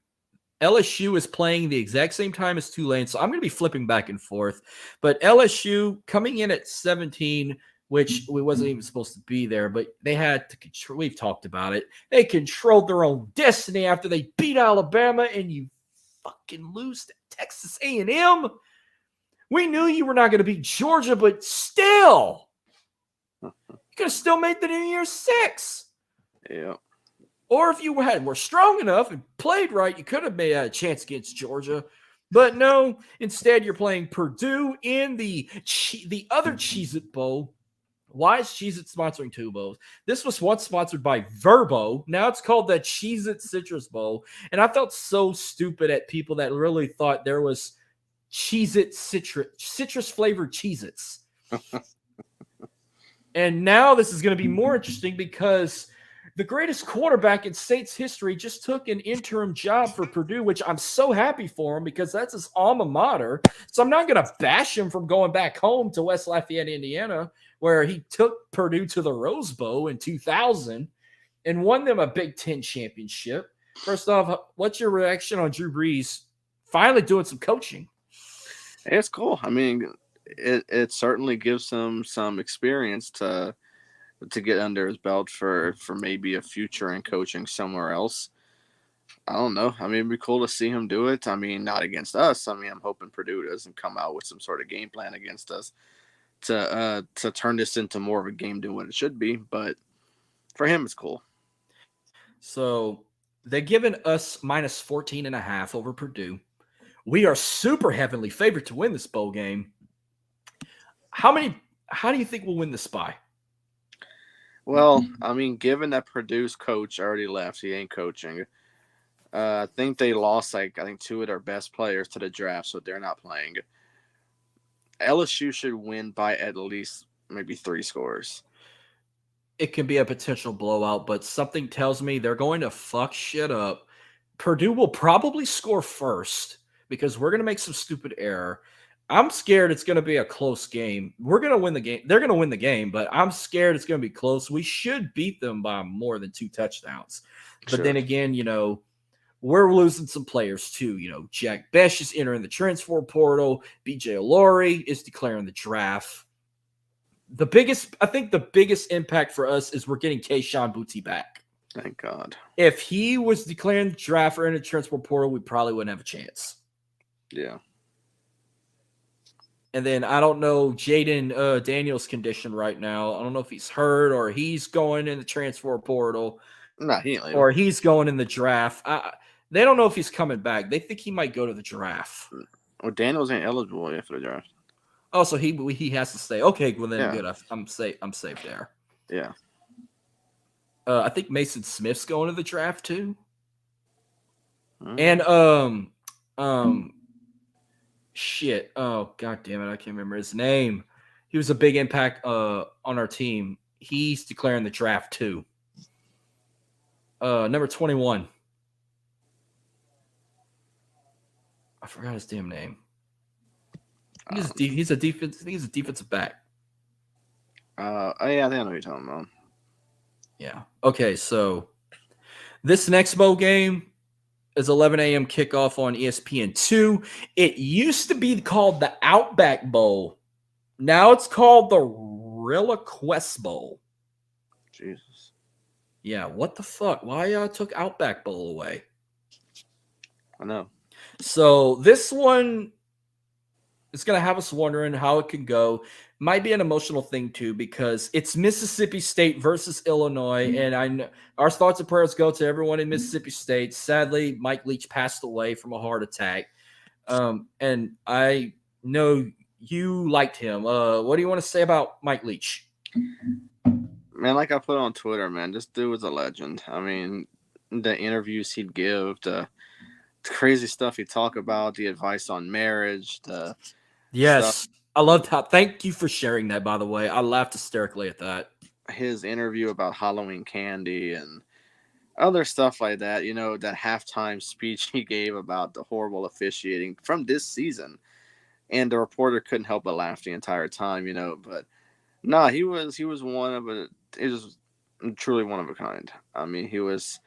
LSU is playing the exact same time as Tulane, so I'm going to be flipping back and forth. But LSU coming in at 17, which we wasn't even supposed to be there, but they had to control. We've talked about it. They controlled their own destiny after they beat Alabama, and you fucking lose to Texas A&M. We knew you were not going to beat Georgia, but still, you could have still made the New Year's 6. Yeah. Or if you were strong enough and played right, you could have made a chance against Georgia. But no, instead you're playing Purdue in the other Cheez-It Bowl. Why is Cheez-It sponsoring two bowls? This was once sponsored by Verbo. Now it's called the Cheez-It Citrus Bowl. And I felt so stupid at people that really thought there was Cheez-It citrus flavored Cheez-Its. And now this is going to be more interesting because the greatest quarterback in Saints history just took an interim job for Purdue, which I'm so happy for him because that's his alma mater. So I'm not going to bash him from going back home to West Lafayette, Indiana, where he took Purdue to the Rose Bowl in 2000 and won them a Big Ten championship. First off, what's your reaction on Drew Brees finally doing some coaching? It's cool. I mean, it certainly gives him some experience to get under his belt for maybe a future in coaching somewhere else. I don't know. I mean, it'd be cool to see him do it. I mean, not against us. I mean, I'm hoping Purdue doesn't come out with some sort of game plan against us to turn this into more of a game than what it should be. But for him, it's cool. So they're giving us minus 14.5 over Purdue. We are super heavily favored to win this bowl game. How do you think we'll win this by? Well, I mean, given that Purdue's coach already left, he ain't coaching. I think they lost two of their best players to the draft, so they're not playing. LSU should win by at least maybe 3 scores. It can be a potential blowout, but something tells me they're going to fuck shit up. Purdue will probably score first because we're going to make some stupid error. I'm scared it's going to be a close game. We're going to win the game. They're going to win the game, but I'm scared it's going to be close. We should beat them by more than 2 touchdowns. But then again, we're losing some players too. Jack Besh is entering the transfer portal. BJ Olori is declaring the draft. I think the biggest impact for us is we're getting Kayshon Boutte back. Thank God. If he was declaring the draft or in the transfer portal, we probably wouldn't have a chance. Yeah. And then I don't know Jaden Daniels' condition right now. I don't know if he's hurt or he's going in the transfer portal. Nah, he ain't leaving. Or he's going in the draft. They don't know if he's coming back. They think he might go to the draft. Well, Daniels ain't eligible yet for the draft. Oh, so he has to stay. Okay, well then Yeah. good. I'm safe there. Yeah. I think Mason Smith's going to the draft too. Mm. And shit. Oh, god damn it, I can't remember his name. He was a big impact on our team. He's declaring the draft too. Number 21. I forgot his damn name. He's a defensive back. Yeah, I think I know what you're talking about. Yeah. Okay, so this next bowl game is 11 a.m. kickoff on ESPN2. It used to be called the Outback Bowl. Now it's called the Rilla Quest Bowl. Jesus. Yeah, what the fuck? Why took Outback Bowl away? I know. So this one is going to have us wondering how it can go. Might be an emotional thing too because it's Mississippi State versus Illinois, and I know our thoughts and prayers go to everyone in Mississippi State. Sadly, Mike Leach passed away from a heart attack, and I know you liked him. What do you want to say about Mike Leach? Man, like I put on Twitter, man, this dude was a legend. I mean, the interviews he'd give, the crazy stuff he'd talk about, the advice on marriage, Yes. stuff. I loved how. Thank you for sharing that, by the way. I laughed hysterically at that. His interview about Halloween candy and other stuff like that. That halftime speech he gave about the horrible officiating from this season, and the reporter couldn't help but laugh the entire time. But nah, he was one of a. It was truly one of a kind. I mean, he was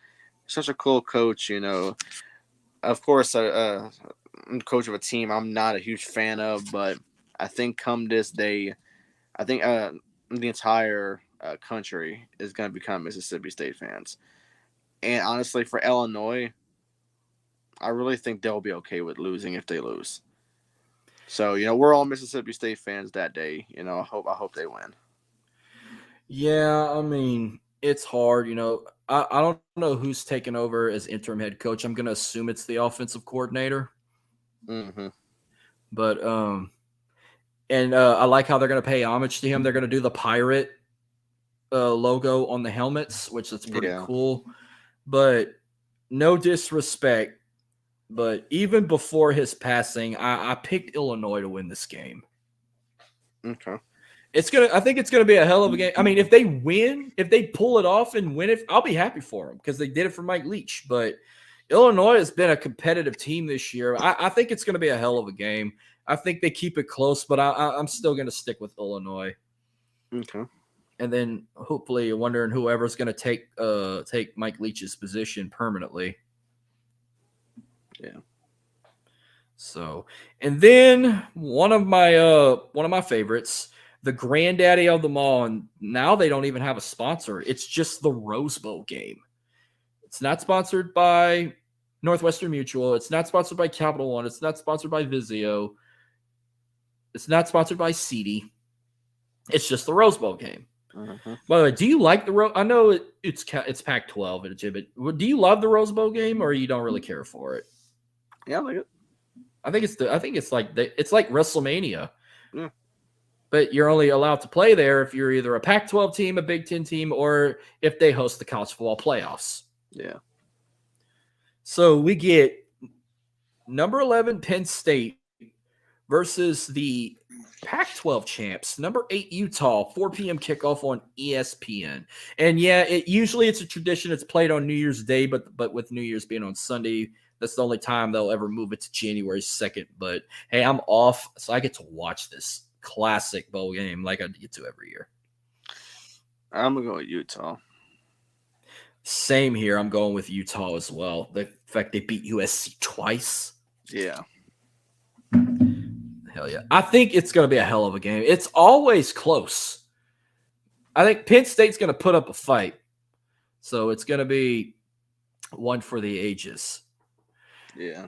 such a cool coach. Of course, coach of a team I'm not a huge fan of, but I think come this day, I think the entire country is going to become Mississippi State fans. And honestly, for Illinois, I really think they'll be okay with losing if they lose. So, we're all Mississippi State fans that day. I hope they win. Yeah, I mean, it's hard. I don't know who's taking over as interim head coach. I'm going to assume it's the offensive coordinator. Mm-hmm. But and I like how they're going to pay homage to him. They're going to do the pirate logo on the helmets, which is pretty Yeah. cool. But no disrespect, but even before his passing, I picked Illinois to win this game. Okay. I think it's gonna be a hell of a game. I mean, if they win, if they pull it off and win it, I'll be happy for them because they did it for Mike Leach. But Illinois has been a competitive team this year. I think it's gonna be a hell of a game. I think they keep it close, but I'm still gonna stick with Illinois. Okay. And then hopefully, wondering whoever's gonna take Mike Leach's position permanently. Yeah. So, and then one of my favorites, the granddaddy of them all, and now they don't even have a sponsor. It's just the Rose Bowl game. It's not sponsored by Northwestern Mutual. It's not sponsored by Capital One. It's not sponsored by Vizio. It's not sponsored by CD. It's just the Rose Bowl game. Mm-hmm. By the way, do you like the I know it's Pac-12 at Exhibit. Do you love the Rose Bowl game, or you don't really care for it? Yeah, I like it. I think it's like WrestleMania. Yeah. But you're only allowed to play there if you're either a Pac-12 team, a Big Ten team, or if they host the college football playoffs. Yeah. So we get number 11 Penn State versus the Pac-12 champs, number 8 Utah, 4 p.m. kickoff on ESPN. And yeah, it's a tradition. It's played on New Year's Day, but with New Year's being on Sunday, that's the only time they'll ever move it to January 2nd. But hey, I'm off, so I get to watch this classic bowl game like I get to every year. I'm going to go with Utah. Same here. I'm going with Utah as well. The fact they beat USC twice. Yeah. Hell yeah. I think it's going to be a hell of a game. It's always close. I think Penn State's going to put up a fight. So it's going to be one for the ages. Yeah.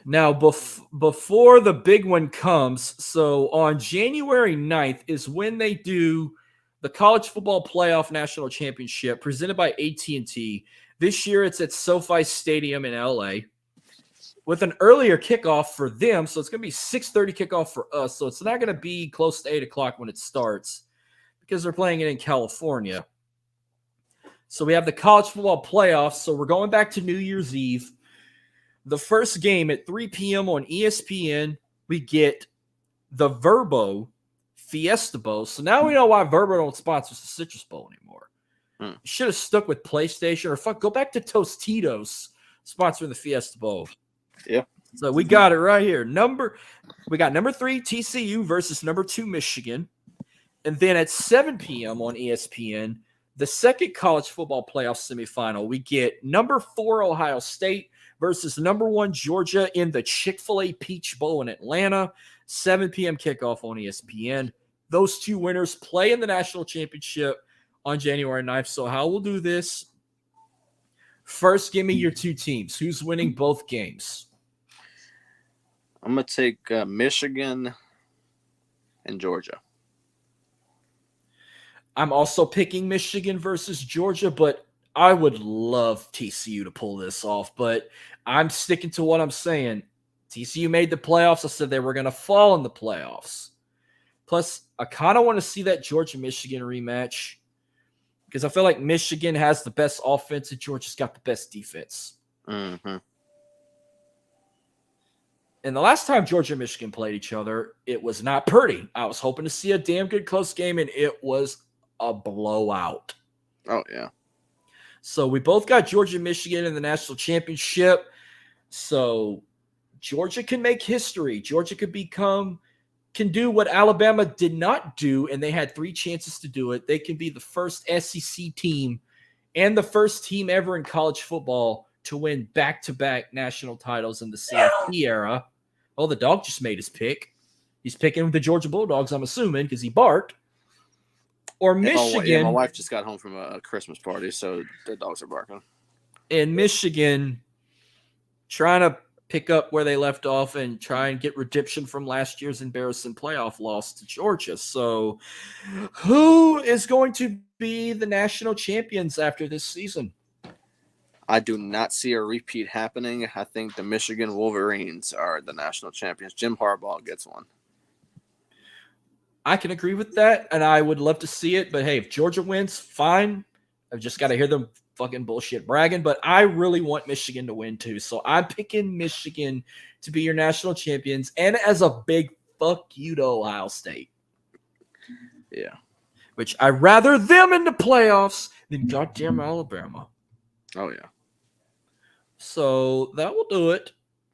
Now, before the big one comes, so on January 9th is when they do the College Football Playoff National Championship presented by AT&T. This year it's at SoFi Stadium in LA with an earlier kickoff for them. So it's going to be 6:30 kickoff for us. So it's not going to be close to 8 o'clock when it starts because they're playing it in California. So we have the College Football Playoffs. So we're going back to New Year's Eve. The first game at 3 p.m. on ESPN, we get the Verbo Fiesta Bowl. So now we know why Verbo don't sponsor the Citrus Bowl anymore. Should have stuck with PlayStation or go back to Tostitos sponsoring the Fiesta Bowl. Yeah. So we got it right here. We got number 3 TCU versus number 2 Michigan. And then at 7 p.m. on ESPN, the second college football playoff semifinal, we get number 4 Ohio State versus number 1 Georgia in the Chick-fil-A Peach Bowl in Atlanta. 7 p.m. kickoff on ESPN. Those two winners play in the national championship on January 9th. So how we'll do this, first, give me your two teams. Who's winning both games? I'm going to take Michigan and Georgia. I'm also picking Michigan versus Georgia, but I would love TCU to pull this off. But I'm sticking to what I'm saying. TCU made the playoffs. I said they were going to fall in the playoffs. Plus, I kind of want to see that Georgia-Michigan rematch because I feel like Michigan has the best offense and Georgia's got the best defense. Mm-hmm. And the last time Georgia and Michigan played each other, it was not pretty. I was hoping to see a damn good close game, and it was a blowout. Oh, yeah. So we both got Georgia and Michigan in the national championship. So Georgia can make history. Georgia can do what Alabama did not do, and they had 3 chances to do it. They can be the first SEC team and the first team ever in college football to win back-to-back national titles in the CFP era. Oh, the dog just made his pick. He's picking the Georgia Bulldogs, I'm assuming, because he barked. Or Michigan. My wife just got home from a Christmas party, so the dogs are barking. And Michigan trying to pick up where they left off and try and get redemption from last year's embarrassing playoff loss to Georgia. So who is going to be the national champions after this season? I do not see a repeat happening. I think the Michigan Wolverines are the national champions. Jim Harbaugh gets one. I can agree with that, and I would love to see it. But hey, if Georgia wins, fine. I've just got to hear them fucking bullshit bragging. But I really want Michigan to win too, so I'm picking Michigan to be your national champions, and as a big fuck you to Ohio State. Yeah. Which I rather them in the playoffs than goddamn Alabama. Oh yeah. So that will do it.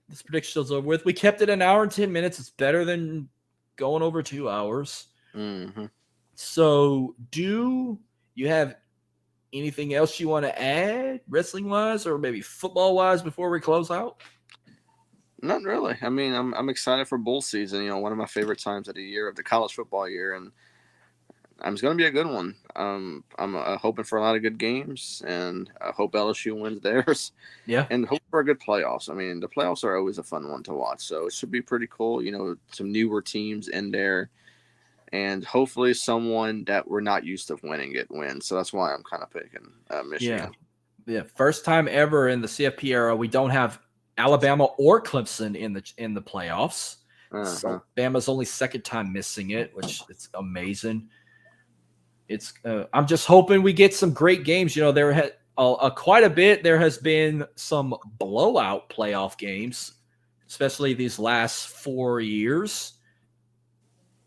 This prediction is over with. We kept it an hour and 10 minutes. It's better than going over 2 hours. Mm-hmm. So, do you have anything else you want to add, wrestling wise, or maybe football wise, before we close out? Not really. I mean, I'm excited for bowl season. You know, one of my favorite times of the year, of the college football year, and it's going to be a good one. I'm hoping for a lot of good games, and I hope LSU wins theirs. Yeah. And hope for a good playoffs. I mean, the playoffs are always a fun one to watch, so it should be pretty cool. You know, some newer teams in there, and hopefully someone that we're not used to winning it wins. So that's why I'm kind of picking Michigan. Yeah. First time ever in the CFP era, we don't have Alabama or Clemson in the playoffs. So Bama's only second time missing it, which is amazing. It's I'm just hoping we get some great games. You know, there had quite a bit. There has been some blowout playoff games, especially these last 4 years.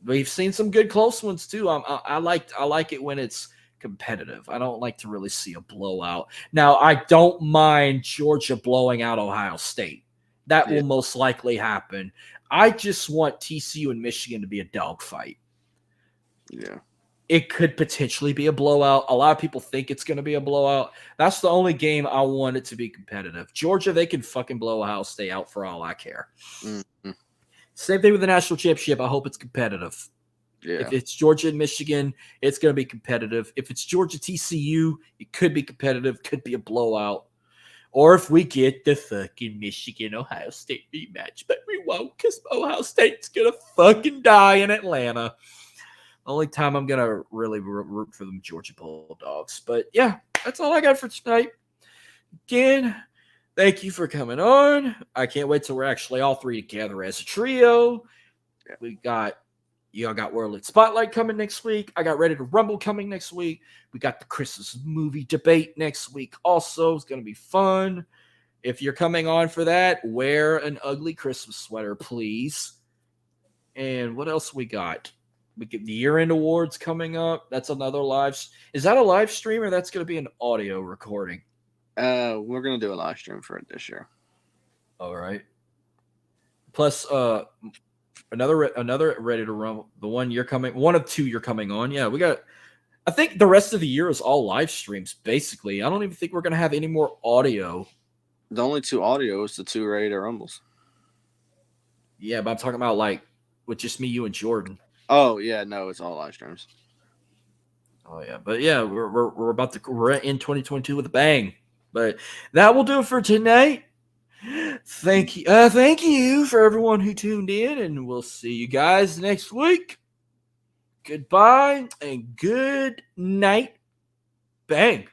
We've seen some good close ones too. I like it when it's competitive. I don't like to really see a blowout. Now, I don't mind Georgia blowing out Ohio State. That will most likely happen. I just want TCU and Michigan to be a dogfight. Yeah. It could potentially be a blowout. A lot of people think it's going to be a blowout. That's the only game I want it to be competitive. Georgia, they can fucking blow Ohio State out for all I care. Mm-hmm. Same thing with the national championship. I hope it's competitive. Yeah. If it's Georgia and Michigan, it's going to be competitive. If it's Georgia TCU, it could be competitive, could be a blowout. Or if we get the fucking Michigan-Ohio State rematch, but we won't because Ohio State's going to fucking die in Atlanta. Only time I'm going to really root for them Georgia Bulldogs. But yeah, that's all I got for tonight. Again, thank you for coming on. I can't wait till we're actually all three together as a trio. Yeah. Y'all got World Spotlight coming next week. I got Ready to Rumble coming next week. We got the Christmas movie debate next week also. It's going to be fun. If you're coming on for that, wear an ugly Christmas sweater, please. And what else we got? We get the year-end awards coming up. That's another live. Is that a live stream or that's going to be an audio recording? We're going to do a live stream for it this year. All right. Plus, another Ready to Rumble. The one of two you're coming on. Yeah, we got. I think the rest of the year is all live streams. Basically, I don't even think we're going to have any more audio. The only two audio is the two Ready to Rumbles. Yeah, but I'm talking about like with just me, you, and Jordan. Oh yeah, no, it's all live streams. Oh yeah, but yeah, we're in 2022 with a bang. But that will do it for tonight. Thank you for everyone who tuned in, and we'll see you guys next week. Goodbye and good night. Bang.